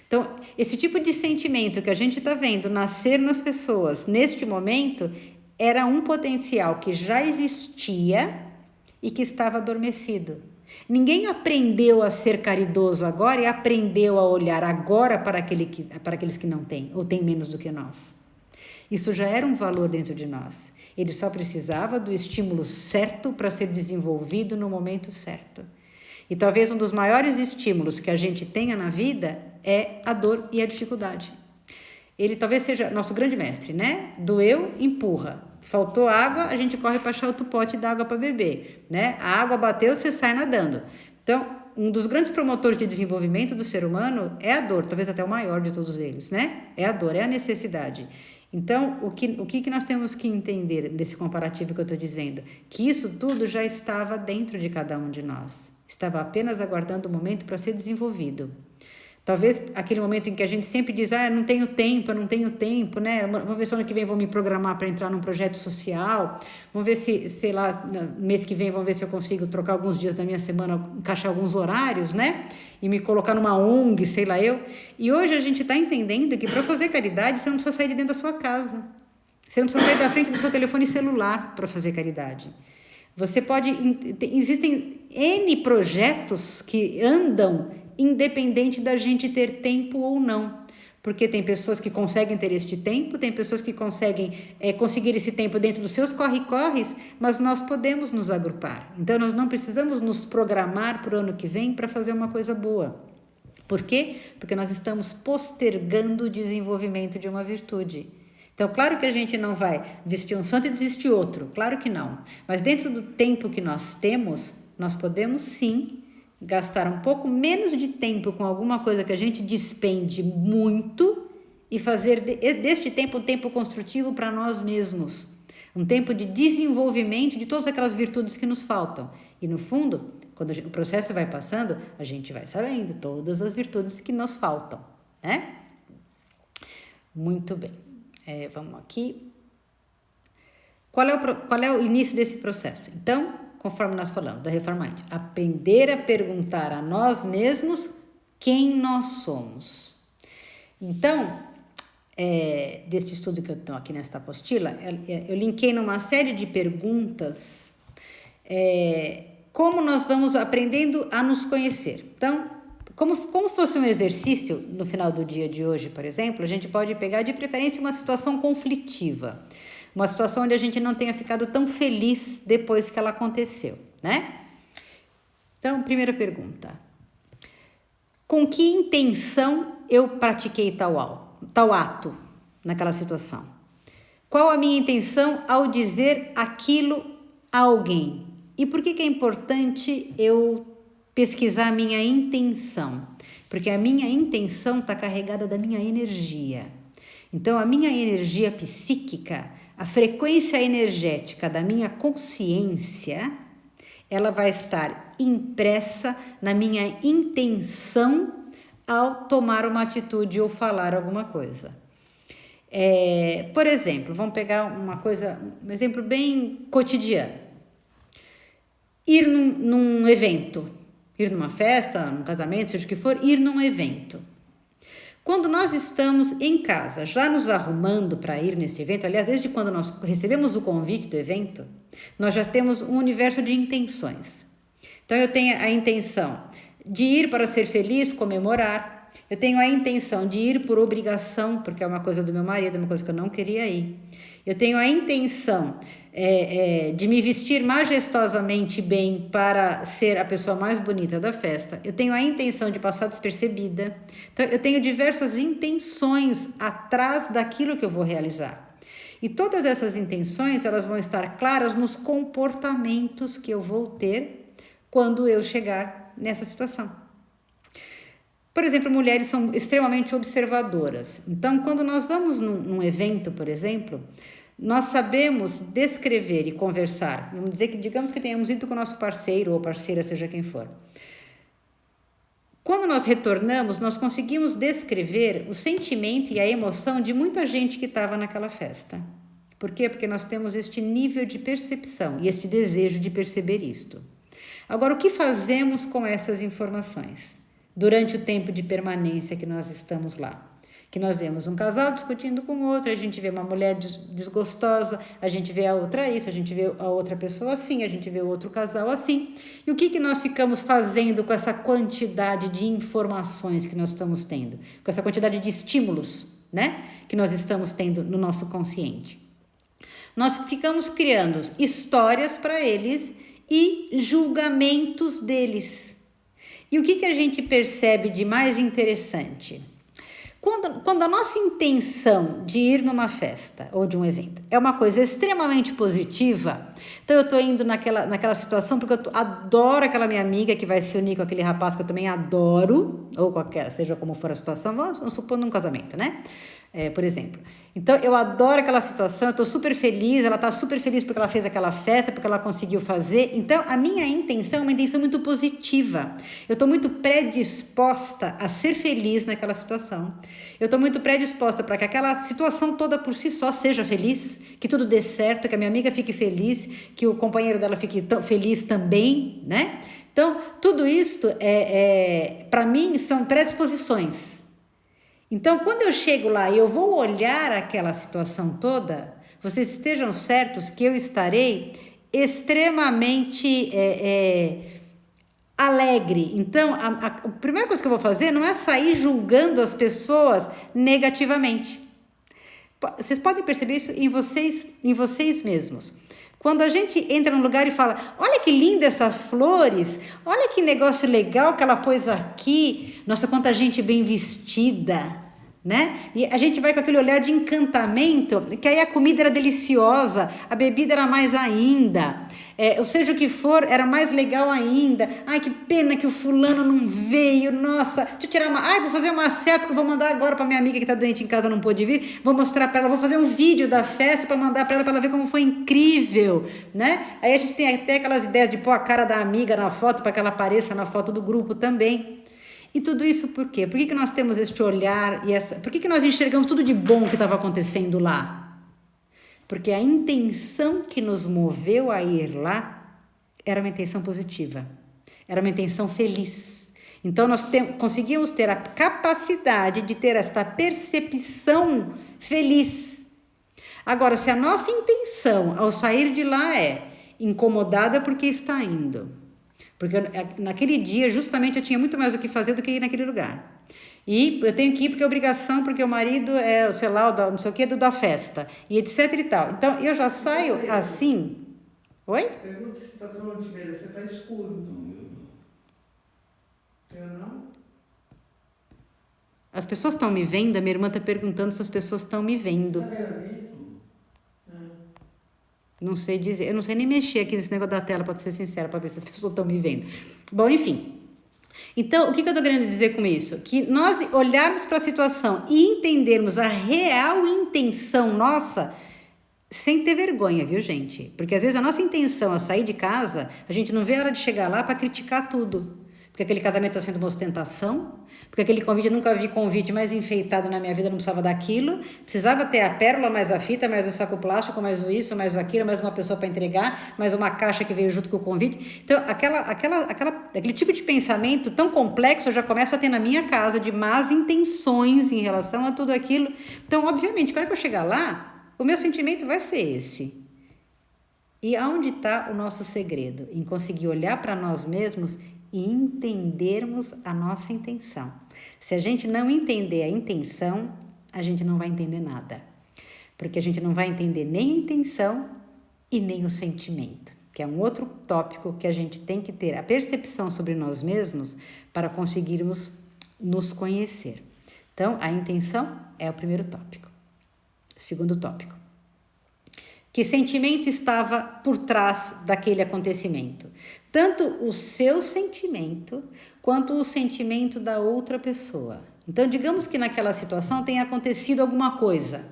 Speaker 1: Então, esse tipo de sentimento que a gente está vendo nascer nas pessoas neste momento era um potencial que já existia e que estava adormecido. Ninguém aprendeu a ser caridoso agora e aprendeu a olhar agora para aqueles que não têm ou têm menos do que nós. Isso já era um valor dentro de nós. Ele só precisava do estímulo certo para ser desenvolvido no momento certo. E talvez um dos maiores estímulos que a gente tenha na vida é a dor e a dificuldade. Ele talvez seja nosso grande mestre, né? Doeu, empurra. Faltou água, a gente corre para achar outro pote d'água para beber, né? A água bateu, você sai nadando. Então, um dos grandes promotores de desenvolvimento do ser humano é a dor, talvez até o maior de todos eles, né? É a dor, é a necessidade. Então, o que nós temos que entender desse comparativo que eu estou dizendo? Que isso tudo já estava dentro de cada um de nós. Estava apenas aguardando o momento para ser desenvolvido. Talvez aquele momento em que a gente sempre diz, eu não tenho tempo, né? Vamos ver se ano que vem vou me programar para entrar num projeto social. Vamos ver se, sei lá, no mês que vem, vamos ver se eu consigo trocar alguns dias da minha semana, encaixar alguns horários, né? E me colocar numa ONG, sei lá eu. E hoje a gente está entendendo que para fazer caridade, você não precisa sair de dentro da sua casa. Você não precisa sair da frente do seu telefone celular para fazer caridade. Você pode... Existem N projetos que andam independente da gente ter tempo ou não. Porque tem pessoas que conseguem ter este tempo, tem pessoas que conseguem conseguir esse tempo dentro dos seus corre-corres, mas nós podemos nos agrupar. Então, nós não precisamos nos programar para o ano que vem para fazer uma coisa boa. Por quê? Porque nós estamos postergando o desenvolvimento de uma virtude. Então, claro que a gente não vai vestir um santo e desistir outro, claro que não. Mas dentro do tempo que nós temos, nós podemos sim gastar um pouco menos de tempo com alguma coisa que a gente despende muito e fazer deste tempo um tempo construtivo para nós mesmos. Um tempo de desenvolvimento de todas aquelas virtudes que nos faltam. E no fundo, quando o processo vai passando, a gente vai sabendo todas as virtudes que nos faltam, né? Muito bem. Vamos aqui. Qual é o início desse processo? Então, conforme nós falamos, da reforma íntima, aprender a perguntar a nós mesmos quem nós somos. Então, deste estudo que eu estou aqui nesta apostila, eu linkei numa série de perguntas como nós vamos aprendendo a nos conhecer. Então, como fosse um exercício, no final do dia de hoje, por exemplo, a gente pode pegar de preferência uma situação conflitiva. Uma situação onde a gente não tenha ficado tão feliz depois que ela aconteceu, né? Então, primeira pergunta. Com que intenção eu pratiquei tal ato naquela situação? Qual a minha intenção ao dizer aquilo a alguém? E por que é importante eu pesquisar a minha intenção? Porque a minha intenção está carregada da minha energia. Então, a minha energia psíquica, a frequência energética da minha consciência, ela vai estar impressa na minha intenção ao tomar uma atitude ou falar alguma coisa. Por exemplo, vamos pegar um exemplo bem cotidiano. Ir num evento, ir numa festa, num casamento, seja o que for, ir num evento. Quando nós estamos em casa, já nos arrumando para ir nesse evento, aliás, desde quando nós recebemos o convite do evento, nós já temos um universo de intenções. Então, eu tenho a intenção de ir para ser feliz, comemorar, Eu tenho a intenção de ir por obrigação, porque é uma coisa do meu marido, é uma coisa que eu não queria ir. Eu tenho a intenção de me vestir majestosamente bem para ser a pessoa mais bonita da festa. Eu tenho a intenção de passar despercebida. Então, eu tenho diversas intenções atrás daquilo que eu vou realizar. E todas essas intenções, elas vão estar claras nos comportamentos que eu vou ter quando eu chegar nessa situação. Por exemplo, mulheres são extremamente observadoras. Então, quando nós vamos num evento, por exemplo, nós sabemos descrever e conversar. Vamos dizer que, digamos que tenhamos ido com o nosso parceiro ou parceira, seja quem for. Quando nós retornamos, nós conseguimos descrever o sentimento e a emoção de muita gente que estava naquela festa. Por quê? Porque nós temos este nível de percepção e este desejo de perceber isto. Agora, o que fazemos com essas informações durante o tempo de permanência que nós estamos lá? Que nós vemos um casal discutindo com o outro, a gente vê uma mulher desgostosa, a gente vê a outra isso, a gente vê a outra pessoa assim, a gente vê o outro casal assim. E o que nós ficamos fazendo com essa quantidade de informações que nós estamos tendo? Com essa quantidade de estímulos, né? Que nós estamos tendo no nosso consciente. Nós ficamos criando histórias para eles e julgamentos deles. E o que a gente percebe de mais interessante? Quando a nossa intenção de ir numa festa ou de um evento é uma coisa extremamente positiva, então eu estou indo naquela situação porque eu adoro aquela minha amiga que vai se unir com aquele rapaz que eu também adoro, ou qualquer, seja como for a situação, vamos supor num casamento, né? Por exemplo. Então, eu adoro aquela situação, eu estou super feliz, ela está super feliz porque ela fez aquela festa, porque ela conseguiu fazer. Então, a minha intenção é uma intenção muito positiva. Eu estou muito predisposta a ser feliz naquela situação. Eu estou muito predisposta para que aquela situação toda por si só seja feliz, que tudo dê certo, que a minha amiga fique feliz, que o companheiro dela fique feliz também, né? Então, tudo isso, para mim, são predisposições. Então, quando eu chego lá e eu vou olhar aquela situação toda, vocês estejam certos que eu estarei extremamente alegre. Então, a primeira coisa que eu vou fazer não é sair julgando as pessoas negativamente. Vocês podem perceber isso em vocês mesmos. Quando a gente entra num lugar e fala, olha que linda essas flores, olha que negócio legal que ela pôs aqui, nossa, quanta gente bem vestida, né? E a gente vai com aquele olhar de encantamento, que aí a comida era deliciosa, a bebida era mais ainda, ou seja o que for, era mais legal ainda. Ai, que pena que o fulano não veio, nossa, deixa eu tirar vou fazer uma selfie que eu vou mandar agora para minha amiga que tá doente em casa, não pôde vir, vou mostrar para ela, vou fazer um vídeo da festa para mandar para ela ver como foi incrível, né? Aí a gente tem até aquelas ideias de pôr a cara da amiga na foto para que ela apareça na foto do grupo também. E tudo isso por quê? Por que nós temos este olhar por que nós enxergamos tudo de bom que estava acontecendo lá? Porque a intenção que nos moveu a ir lá era uma intenção positiva, era uma intenção feliz. Então nós conseguimos ter a capacidade de ter esta percepção feliz. Agora, se a nossa intenção ao sair de lá é incomodada porque está indo, porque naquele dia, justamente, eu tinha muito mais o que fazer do que ir naquele lugar. E eu tenho que ir porque é obrigação, porque o marido é, sei lá, não sei o que, da festa. E etc e tal. Então, eu já saio assim... Oi?
Speaker 2: Pergunta se está todo mundo te vendo. Você está escuro. Eu não?
Speaker 1: As pessoas estão me vendo? A minha irmã está perguntando se as pessoas estão me vendo.
Speaker 2: Está vendo?
Speaker 1: Não sei dizer, eu não sei nem mexer aqui nesse negócio da tela, pode ser sincera, para ver se as pessoas estão me vendo. Bom, enfim. Então, o que eu estou querendo dizer com isso? Que nós olharmos para a situação e entendermos a real intenção nossa, sem ter vergonha, viu, gente? Porque às vezes a nossa intenção a sair de casa, a gente não vê a hora de chegar lá para criticar tudo. Porque aquele casamento está sendo uma ostentação, porque aquele convite, eu nunca vi convite mais enfeitado na minha vida, não precisava daquilo, precisava ter a pérola, mais a fita, mais o saco plástico, mais o isso, mais o aquilo, mais uma pessoa para entregar, mais uma caixa que veio junto com o convite. Então, aquele tipo de pensamento tão complexo eu já começo a ter na minha casa, de más intenções em relação a tudo aquilo. Então, obviamente, quando eu chegar lá, o meu sentimento vai ser esse. E aonde está o nosso segredo? Em conseguir olhar para nós mesmos e entendermos a nossa intenção. Se a gente não entender a intenção, a gente não vai entender nada. Porque a gente não vai entender nem a intenção e nem o sentimento, que é um outro tópico que a gente tem que ter a percepção sobre nós mesmos para conseguirmos nos conhecer. Então, a intenção é o primeiro tópico. Segundo tópico. Que sentimento estava por trás daquele acontecimento? Tanto o seu sentimento quanto o sentimento da outra pessoa. Então, digamos que naquela situação tenha acontecido alguma coisa,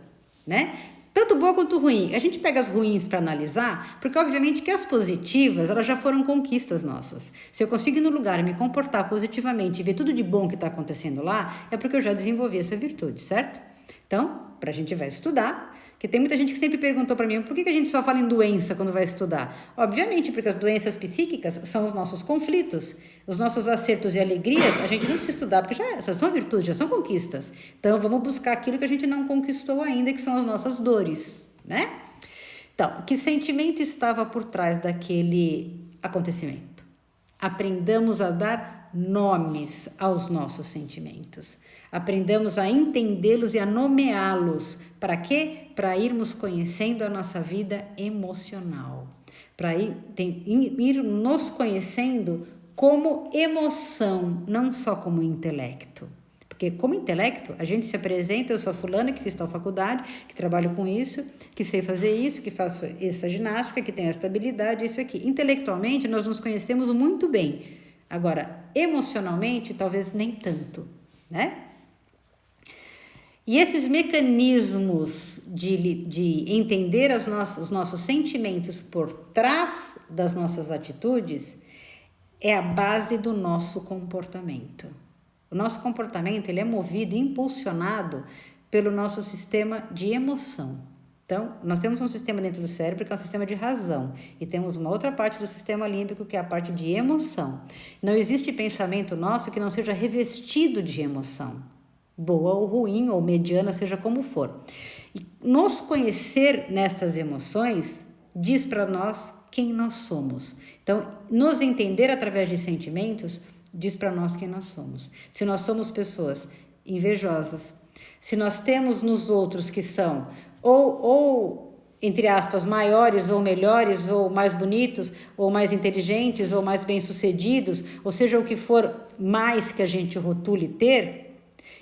Speaker 1: né? Tanto boa quanto ruim. A gente pega as ruins para analisar, porque obviamente que as positivas, elas já foram conquistas nossas. Se eu consigo ir no lugar e me comportar positivamente e ver tudo de bom que está acontecendo lá, é porque eu já desenvolvi essa virtude, certo? Então, para a gente vai estudar, que tem muita gente que sempre perguntou para mim, por que a gente só fala em doença quando vai estudar? Obviamente, porque as doenças psíquicas são os nossos conflitos, os nossos acertos e alegrias, a gente não precisa estudar, porque já são virtudes, já são conquistas. Então, vamos buscar aquilo que a gente não conquistou ainda, que são as nossas dores, né? Então, que sentimento estava por trás daquele acontecimento? Aprendamos a dar nomes aos nossos sentimentos. Aprendamos a entendê-los e a nomeá-los. Para quê? Para irmos conhecendo a nossa vida emocional. Para ir nos conhecendo como emoção, não só como intelecto. Porque como intelecto, a gente se apresenta, eu sou fulana que fiz tal faculdade, que trabalho com isso, que sei fazer isso, que faço essa ginástica, que tenho essa habilidade, isso aqui. Intelectualmente, nós nos conhecemos muito bem. Agora, emocionalmente, talvez nem tanto, né? E esses mecanismos de entender os nossos sentimentos por trás das nossas atitudes é a base do nosso comportamento. O nosso comportamento ele é movido, impulsionado pelo nosso sistema de emoção. Então, nós temos um sistema dentro do cérebro que é um sistema de razão e temos uma outra parte do sistema límbico que é a parte de emoção. Não existe pensamento nosso que não seja revestido de emoção. Boa ou ruim, ou mediana, seja como for. E nos conhecer nessas emoções diz para nós quem nós somos. Então, nos entender através de sentimentos diz para nós quem nós somos. Se nós somos pessoas invejosas, se nós temos nos outros que são ou entre aspas, maiores ou melhores, ou mais bonitos, ou mais inteligentes, ou mais bem-sucedidos, ou seja, o que for mais que a gente rotule ter,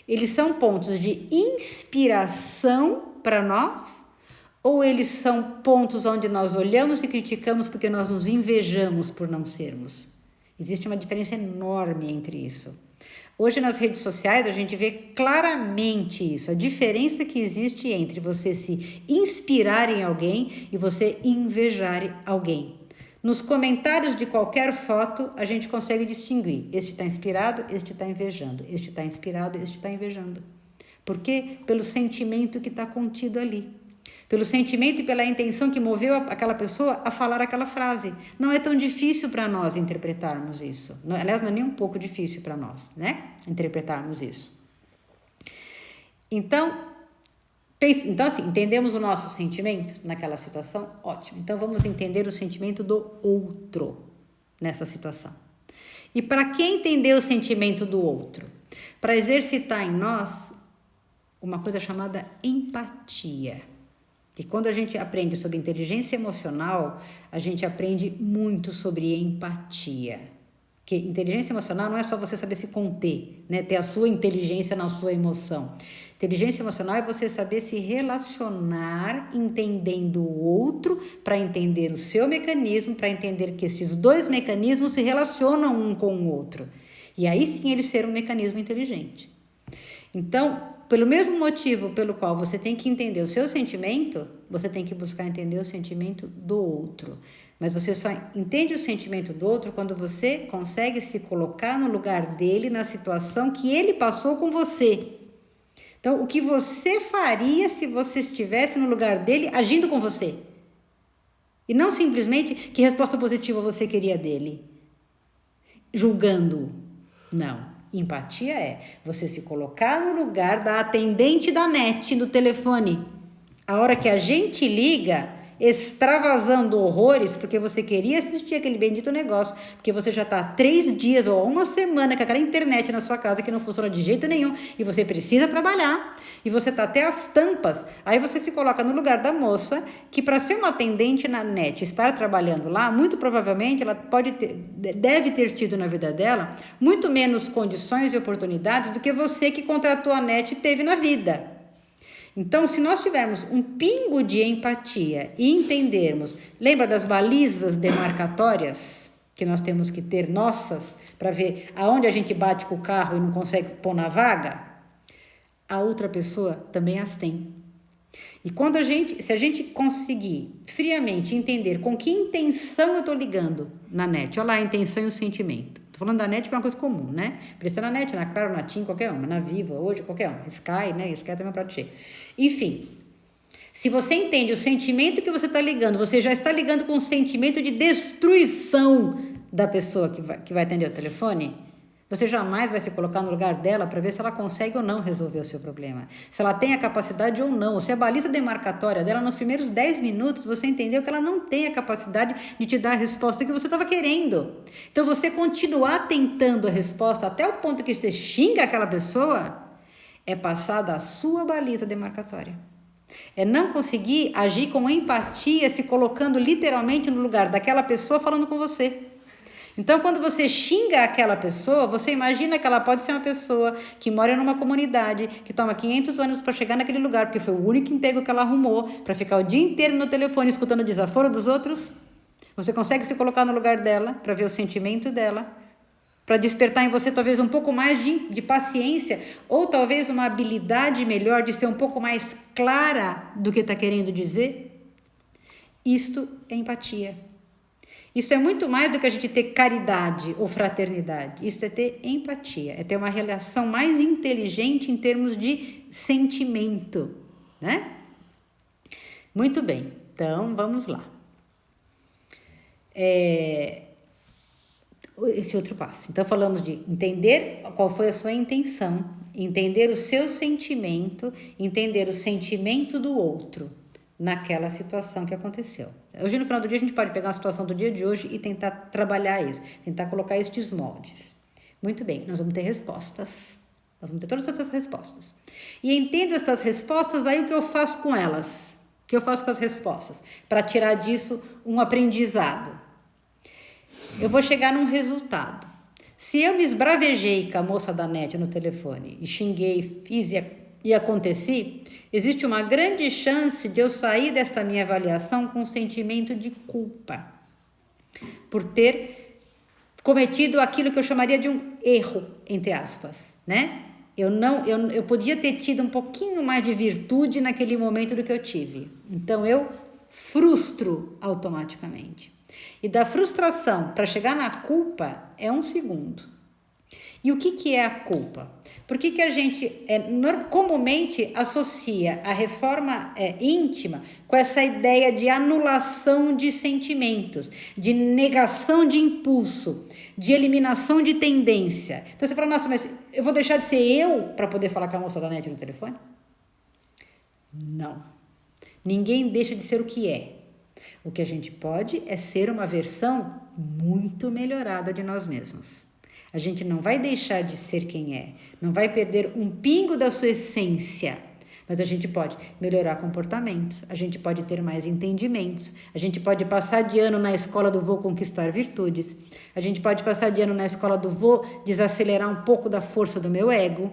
Speaker 1: eles são pontos de inspiração para nós ou eles são pontos onde nós olhamos e criticamos porque nós nos invejamos por não sermos? Existe uma diferença enorme entre isso. Hoje nas redes sociais a gente vê claramente isso, a diferença que existe entre você se inspirar em alguém e você invejar alguém. Nos comentários de qualquer foto, a gente consegue distinguir. Este está inspirado, este está invejando. Este está inspirado, este está invejando. Por quê? Pelo sentimento que está contido ali. Pelo sentimento e pela intenção que moveu aquela pessoa a falar aquela frase. Não é tão difícil para nós interpretarmos isso. Aliás, não é nem um pouco difícil para nós, né? Interpretarmos isso. Então, assim, entendemos o nosso sentimento naquela situação? Ótimo. Então, vamos entender o sentimento do outro nessa situação. E para que entender o sentimento do outro? Para exercitar em nós uma coisa chamada empatia. E quando a gente aprende sobre inteligência emocional, a gente aprende muito sobre empatia. Porque inteligência emocional não é só você saber se conter, né? Ter a sua inteligência na sua emoção. Inteligência emocional é você saber se relacionar entendendo o outro para entender o seu mecanismo, para entender que esses dois mecanismos se relacionam um com o outro. E aí sim ele ser um mecanismo inteligente. Então, pelo mesmo motivo pelo qual você tem que entender o seu sentimento, você tem que buscar entender o sentimento do outro. Mas você só entende o sentimento do outro quando você consegue se colocar no lugar dele, na situação que ele passou com você. Então, o que você faria se você estivesse no lugar dele agindo com você? E não simplesmente que resposta positiva você queria dele, julgando-o. Não. Empatia é você se colocar no lugar da atendente da NET, do telefone. A hora que a gente liga, extravasando horrores porque você queria assistir aquele bendito negócio, porque você já está há 3 dias ou 1 semana com aquela internet na sua casa que não funciona de jeito nenhum e você precisa trabalhar e você está até as tampas. Aí você se coloca no lugar da moça que, para ser uma atendente na net, estar trabalhando lá, muito provavelmente ela deve ter tido na vida dela muito menos condições e oportunidades do que você que contratou a net teve na vida. Então, se nós tivermos um pingo de empatia e entendermos, lembra das balizas demarcatórias que nós temos que ter nossas para ver aonde a gente bate com o carro e não consegue pôr na vaga? A outra pessoa também as tem. E se a gente conseguir friamente entender com que intenção eu estou ligando na net, olha lá a intenção e o sentimento. Estou falando da net porque é uma coisa comum, né? Precisa na net, na Claro, na TIM, qualquer uma, na Viva, hoje, qualquer uma. Sky, né? Sky também é um prato cheio. Enfim, se você entende o sentimento que você está ligando, você já está ligando com o sentimento de destruição da pessoa que vai atender o telefone, você jamais vai se colocar no lugar dela para ver se ela consegue ou não resolver o seu problema. Se ela tem a capacidade ou não. Ou se a baliza demarcatória dela, nos primeiros 10 minutos, você entendeu que ela não tem a capacidade de te dar a resposta que você estava querendo. Então, você continuar tentando a resposta até o ponto que você xinga aquela pessoa, é passar da sua baliza demarcatória. É não conseguir agir com empatia, se colocando literalmente no lugar daquela pessoa falando com você. Então, quando você xinga aquela pessoa, você imagina que ela pode ser uma pessoa que mora numa comunidade, que toma 500 ônibus para chegar naquele lugar, porque foi o único emprego que ela arrumou, para ficar o dia inteiro no telefone escutando o desaforo dos outros. Você consegue se colocar no lugar dela, para ver o sentimento dela, para despertar em você talvez um pouco mais de paciência, ou talvez uma habilidade melhor de ser um pouco mais clara do que está querendo dizer? Isto é empatia. Isso é muito mais do que a gente ter caridade ou fraternidade. Isso é ter empatia, é ter uma relação mais inteligente em termos de sentimento, né? Muito bem, então vamos lá. Esse outro passo. Então falamos de entender qual foi a sua intenção, entender o seu sentimento, entender o sentimento do outro naquela situação que aconteceu. Hoje, no final do dia, a gente pode pegar uma situação do dia de hoje e tentar trabalhar isso, tentar colocar estes moldes. Muito bem, nós vamos ter respostas. Nós vamos ter todas essas respostas. E entendo essas respostas, aí o que eu faço com elas? O que eu faço com as respostas? Para tirar disso um aprendizado. Eu vou chegar num resultado. Se eu me esbravejei com a moça da net no telefone e xinguei, fiz e aconteci, existe uma grande chance de eu sair desta minha avaliação com um sentimento de culpa por ter cometido aquilo que eu chamaria de um erro, entre aspas, né? Eu podia ter tido um pouquinho mais de virtude naquele momento do que eu tive. Então, eu frustro automaticamente. E da frustração para chegar na culpa é 1 segundo. E o que é a culpa? Por que a gente comumente associa a reforma íntima com essa ideia de anulação de sentimentos, de negação de impulso, de eliminação de tendência? Então você fala, nossa, mas eu vou deixar de ser eu para poder falar com a moça da net no telefone? Não. Ninguém deixa de ser o que é. O que a gente pode é ser uma versão muito melhorada de nós mesmos. A gente não vai deixar de ser quem é, não vai perder um pingo da sua essência, mas a gente pode melhorar comportamentos, a gente pode ter mais entendimentos, a gente pode passar de ano na escola do vou conquistar virtudes, a gente pode passar de ano na escola do vou desacelerar um pouco da força do meu ego.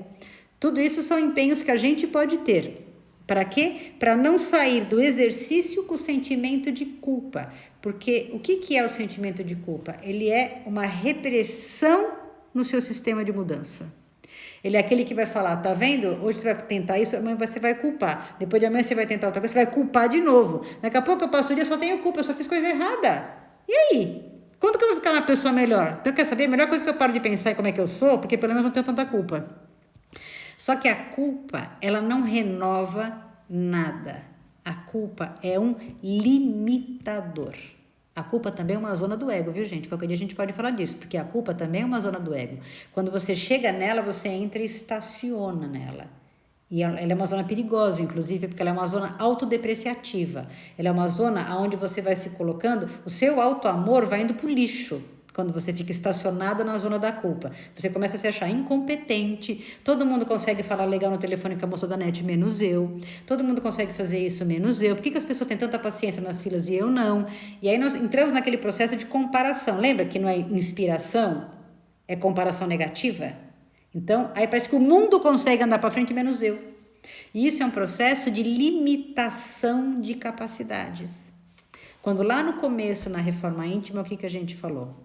Speaker 1: Tudo isso são empenhos que a gente pode ter. Para quê? Para não sair do exercício com o sentimento de culpa. Porque o que é o sentimento de culpa? Ele é uma repressão no seu sistema de mudança. Ele é aquele que vai falar, tá vendo? Hoje você vai tentar isso, amanhã você vai culpar. Depois de amanhã você vai tentar outra coisa, você vai culpar de novo. Daqui a pouco eu passo o dia, só tenho culpa, eu só fiz coisa errada. E aí? Quando que eu vou ficar uma pessoa melhor? Então, quer saber? A melhor coisa que eu paro de pensar é como é que eu sou, porque pelo menos não tenho tanta culpa. Só que a culpa, ela não renova nada. A culpa é um limitador. A culpa também é uma zona do ego, viu, gente? Qualquer dia a gente pode falar disso, porque a culpa também é uma zona do ego. Quando você chega nela, você entra e estaciona nela. E ela é uma zona perigosa, inclusive, porque ela é uma zona autodepreciativa. Ela é uma zona onde você vai se colocando, o seu auto-amor vai indo pro lixo. Quando você fica estacionado na zona da culpa. Você começa a se achar incompetente. Todo mundo consegue falar legal no telefone com a moça da net, menos eu. Todo mundo consegue fazer isso, menos eu. Por que as pessoas têm tanta paciência nas filas e eu não? E aí nós entramos naquele processo de comparação. Lembra que não é inspiração? É comparação negativa? Então, aí parece que o mundo consegue andar para frente, menos eu. E isso é um processo de limitação de capacidades. Quando lá no começo, na reforma íntima, o que a gente falou?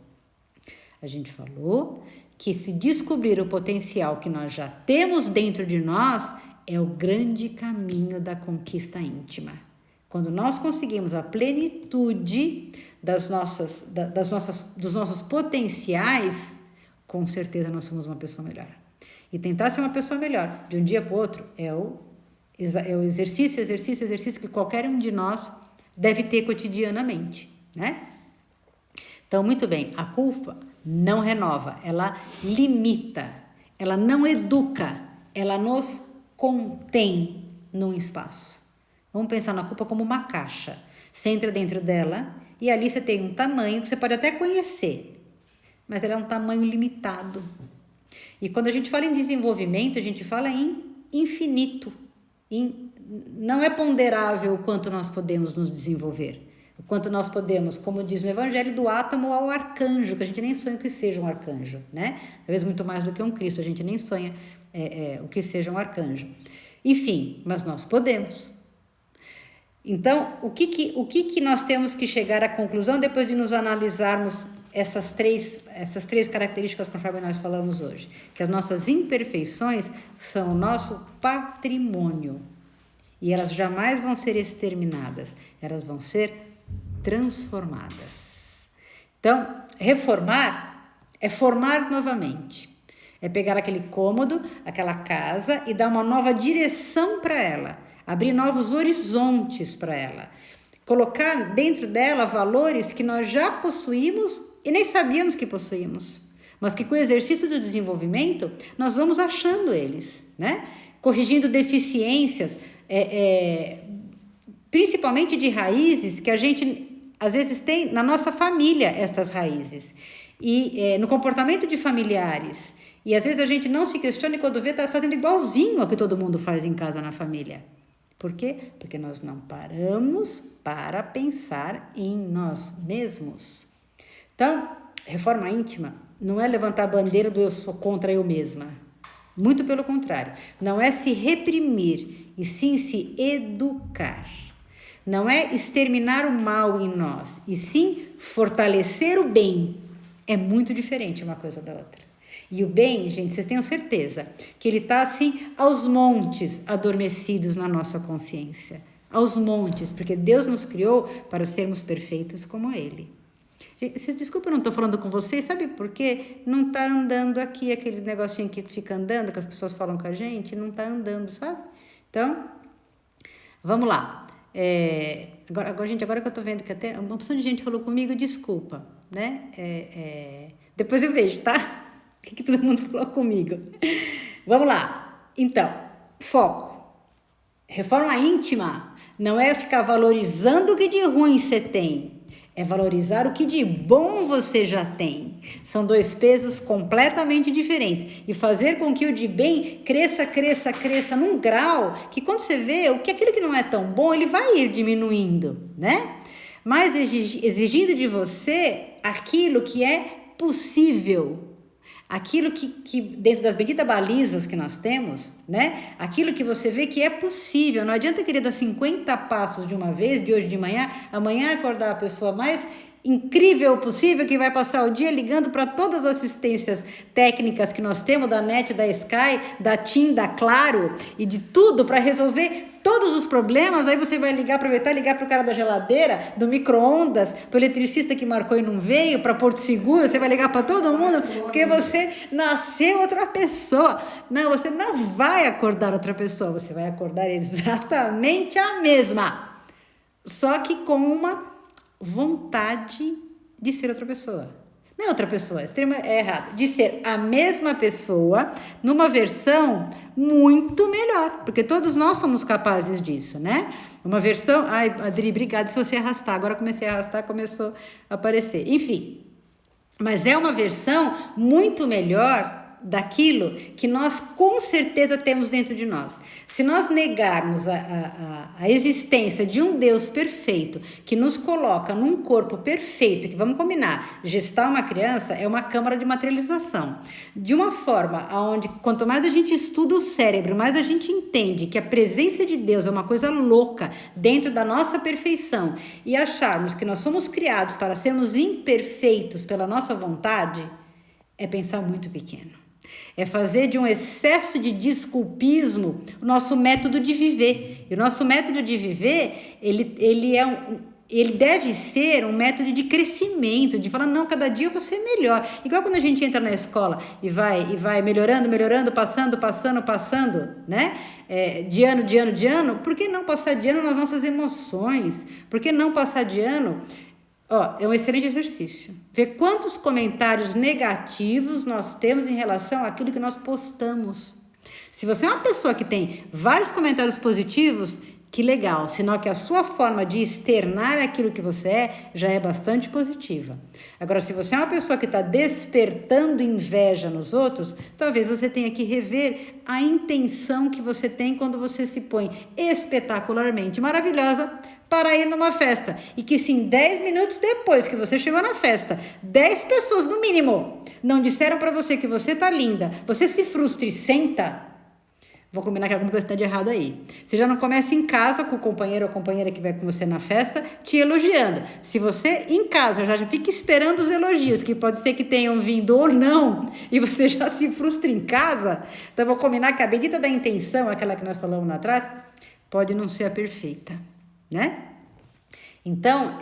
Speaker 1: A gente falou que se descobrir o potencial que nós já temos dentro de nós é o grande caminho da conquista íntima. Quando nós conseguimos a plenitude dos nossos potenciais, com certeza nós somos uma pessoa melhor. E tentar ser uma pessoa melhor de um dia para o outro é o exercício que qualquer um de nós deve ter cotidianamente, né? Então, muito bem, a culpa não renova, ela limita, ela não educa, ela nos contém num espaço. Vamos pensar na culpa como uma caixa. Você entra dentro dela e ali você tem um tamanho que você pode até conhecer, mas ela é um tamanho limitado. E quando a gente fala em desenvolvimento, a gente fala em infinito. Não é ponderável o quanto nós podemos nos desenvolver. O quanto nós podemos, como diz no Evangelho, do átomo ao arcanjo, que a gente nem sonha que seja um arcanjo, né? Talvez muito mais do que um Cristo, a gente nem sonha o que seja um arcanjo. Enfim, mas nós podemos. Então, o que nós temos que chegar à conclusão depois de nos analisarmos essas três características conforme nós falamos hoje? Que as nossas imperfeições são o nosso patrimônio. E elas jamais vão ser exterminadas, elas vão ser transformadas. Então, reformar é formar novamente. É pegar aquele cômodo, aquela casa e dar uma nova direção para ela. Abrir novos horizontes para ela. Colocar dentro dela valores que nós já possuímos e nem sabíamos que possuímos. Mas que com o exercício do desenvolvimento, nós vamos achando eles, né? Corrigindo deficiências, principalmente de raízes que a gente às vezes tem na nossa família, estas raízes. E no comportamento de familiares. E às vezes a gente não se questiona e quando vê está fazendo igualzinho ao que todo mundo faz em casa na família. Por quê? Porque nós não paramos para pensar em nós mesmos. Então, reforma íntima não é levantar a bandeira do eu sou contra eu mesma. Muito pelo contrário. Não é se reprimir, e sim se educar. Não é exterminar o mal em nós, e sim fortalecer o bem. É muito diferente uma coisa da outra. E o bem, gente, vocês tenham certeza que ele está assim aos montes adormecidos na nossa consciência. Aos montes, porque Deus nos criou para sermos perfeitos como Ele. Gente, desculpa, eu não estou falando com vocês, sabe por quê? Não está andando aqui aquele negocinho que fica andando, que as pessoas falam com a gente, não está andando, sabe? Então, vamos lá. Agora que eu estou vendo que até uma opção de gente falou comigo, desculpa, né? Depois eu vejo, tá? O que todo mundo falou comigo? Vamos lá. Então, foco. Reforma íntima não é ficar valorizando o que de ruim você tem. É valorizar o que de bom você já tem. São dois pesos completamente diferentes. E fazer com que o de bem cresça num grau que quando você vê o que aquilo que não é tão bom, ele vai ir diminuindo, né? Mas exigindo de você aquilo que é possível. Aquilo que dentro das benditas balizas que nós temos, né? Aquilo que você vê que é possível. Não adianta querer dar 50 passos de uma vez, de hoje de manhã, amanhã acordar a pessoa mais incrível possível, que vai passar o dia ligando para todas as assistências técnicas que nós temos, da NET, da Sky, da TIM, da Claro, e de tudo para resolver todos os problemas. Aí você vai aproveitar e ligar para o cara da geladeira, do micro-ondas, para o eletricista que marcou e não veio, para Porto Seguro, você vai ligar para todo mundo, porque você nasceu outra pessoa. Não, você não vai acordar outra pessoa, você vai acordar exatamente a mesma, só que com uma vontade de ser outra pessoa. Não é outra pessoa, extrema é errado. De ser a mesma pessoa numa versão muito melhor. Porque todos nós somos capazes disso, né? Uma versão... Ai, Adri, obrigada se você arrastar. Agora comecei a arrastar, começou a aparecer. Enfim, mas é uma versão muito melhor daquilo que nós com certeza temos dentro de nós. Se nós negarmos a existência de um Deus perfeito, que nos coloca num corpo perfeito, que vamos combinar, gestar uma criança é uma câmara de materialização, de uma forma onde quanto mais a gente estuda o cérebro, mais a gente entende que a presença de Deus é uma coisa louca dentro da nossa perfeição, e acharmos que nós somos criados para sermos imperfeitos pela nossa vontade, é pensar muito pequeno. É fazer de um excesso de desculpismo o nosso método de viver. E o nosso método de viver, ele deve ser um método de crescimento, de falar, não, cada dia eu vou ser melhor. Igual quando a gente entra na escola e vai melhorando, passando, né? De ano, por que não passar de ano nas nossas emoções? Por que não passar de ano... É um excelente exercício. Ver quantos comentários negativos nós temos em relação àquilo que nós postamos. Se você é uma pessoa que tem vários comentários positivos, que legal. Sinal que a sua forma de externar aquilo que você já é bastante positiva. Agora, se você é uma pessoa que está despertando inveja nos outros, talvez você tenha que rever a intenção que você tem quando você se põe espetacularmente maravilhosa para ir numa festa, e que se em 10 minutos depois que você chegou na festa, 10 pessoas no mínimo não disseram para você que você tá linda, você se frustra e senta, vou combinar que alguma coisa está de errado aí. Você já não começa em casa com o companheiro ou companheira que vai com você na festa te elogiando. Se você em casa já fica esperando os elogios, que pode ser que tenham vindo ou não, e você já se frustra em casa, então vou combinar que a bendita da intenção, aquela que nós falamos lá atrás, pode não ser a perfeita, né? Então,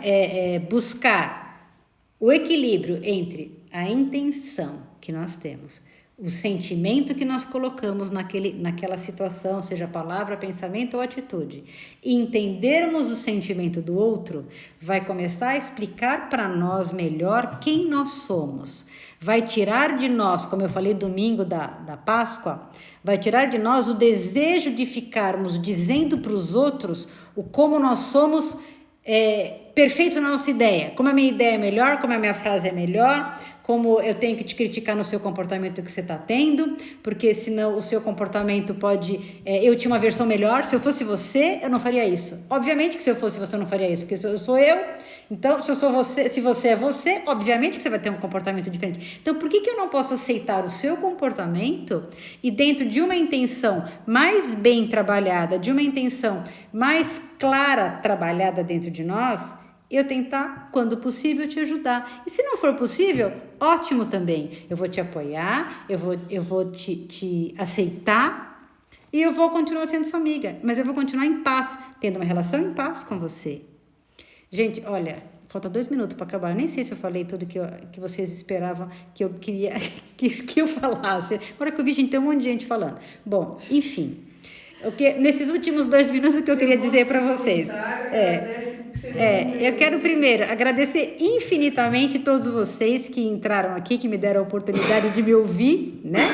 Speaker 1: buscar o equilíbrio entre a intenção que nós temos, o sentimento que nós colocamos naquela situação, seja palavra, pensamento ou atitude, e entendermos o sentimento do outro, vai começar a explicar para nós melhor quem nós somos. Vai tirar de nós, como eu falei domingo da Páscoa, vai tirar de nós o desejo de ficarmos dizendo para os outros o como nós somos perfeitos na nossa ideia. Como a minha ideia é melhor, como a minha frase é melhor, como eu tenho que te criticar no seu comportamento que você está tendo, porque senão o seu comportamento pode... eu tinha uma versão melhor, se eu fosse você, eu não faria isso. Obviamente que se eu fosse você, eu não faria isso, porque eu sou eu. Então, se eu sou você, se você é você, obviamente que você vai ter um comportamento diferente. Então, por que eu não posso aceitar o seu comportamento e dentro de uma intenção mais bem trabalhada, de uma intenção mais clara trabalhada dentro de nós, eu tentar, quando possível, te ajudar. E se não for possível, ótimo também. Eu vou te apoiar, eu vou te aceitar e eu vou continuar sendo sua amiga. Mas eu vou continuar em paz, tendo uma relação em paz com você. Gente, olha, falta 2 minutos para acabar. Eu nem sei se eu falei tudo que vocês esperavam que eu queria que eu falasse. Agora que eu vi, gente, tem um monte de gente falando. Bom, enfim. Nesses últimos 2 minutos, o que eu queria dizer para vocês. Eu quero primeiro agradecer infinitamente todos vocês que entraram aqui, que me deram a oportunidade de me ouvir, né?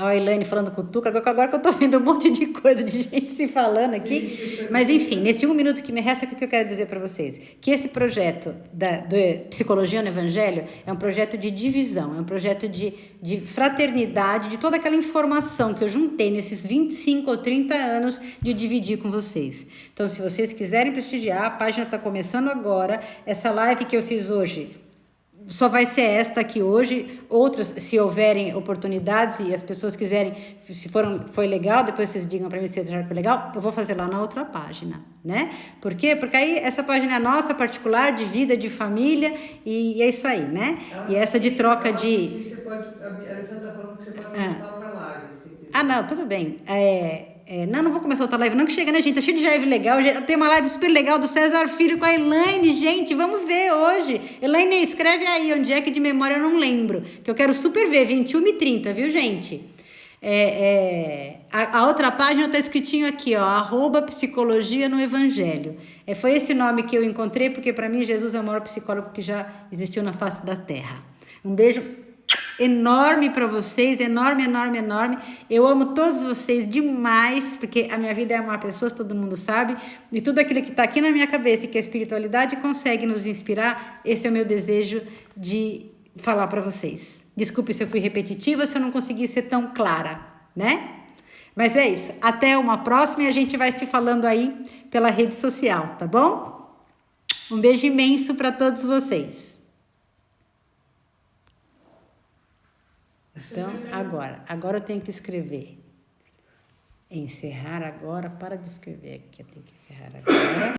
Speaker 1: A Elaine falando com o Tuca, agora que eu tô vendo um monte de coisa de gente se falando aqui. Mas, enfim, nesse 1 minuto que me resta, o que eu quero dizer para vocês? Que esse projeto do Psicologia no Evangelho é um projeto de divisão, é um projeto de fraternidade, de toda aquela informação que eu juntei nesses 25 ou 30 anos de dividir com vocês. Então, se vocês quiserem prestigiar, a página está começando agora. Essa live que eu fiz hoje só vai ser esta aqui hoje. Outras, se houverem oportunidades e as pessoas quiserem, se foi legal, depois vocês digam para mim se acharam que foi legal, eu vou fazer lá na outra página, né? Por quê? Porque aí essa página é nossa, particular, de vida, de família, e é isso aí, né? E essa de troca de...
Speaker 2: A Alessandra está falando que você pode começar outra live.
Speaker 1: Não, tudo bem. Não vou começar outra live, não, que chega, né, gente? Tá cheio de live legal. Tem uma live super legal do César Filho com a Elaine, gente. Vamos ver hoje. Elaine, escreve aí onde é que de memória eu não lembro. Que eu quero super ver, 21h30, viu, gente? A outra página está escritinho aqui, ó, @psicologia no Evangelho. Foi esse nome que eu encontrei, porque para mim Jesus é o maior psicólogo que já existiu na face da Terra. Um beijo enorme para vocês, enorme, enorme, enorme. Eu amo todos vocês demais, porque a minha vida é amar pessoas, todo mundo sabe, e tudo aquilo que está aqui na minha cabeça e que a espiritualidade consegue nos inspirar, esse é o meu desejo de falar para vocês. Desculpe se eu fui repetitiva, se eu não consegui ser tão clara, né? Mas é isso. Até uma próxima e a gente vai se falando aí pela rede social, tá bom? Um beijo imenso para todos vocês. Então, agora eu tenho que escrever. Encerrar agora, para de escrever aqui, eu tenho que encerrar agora.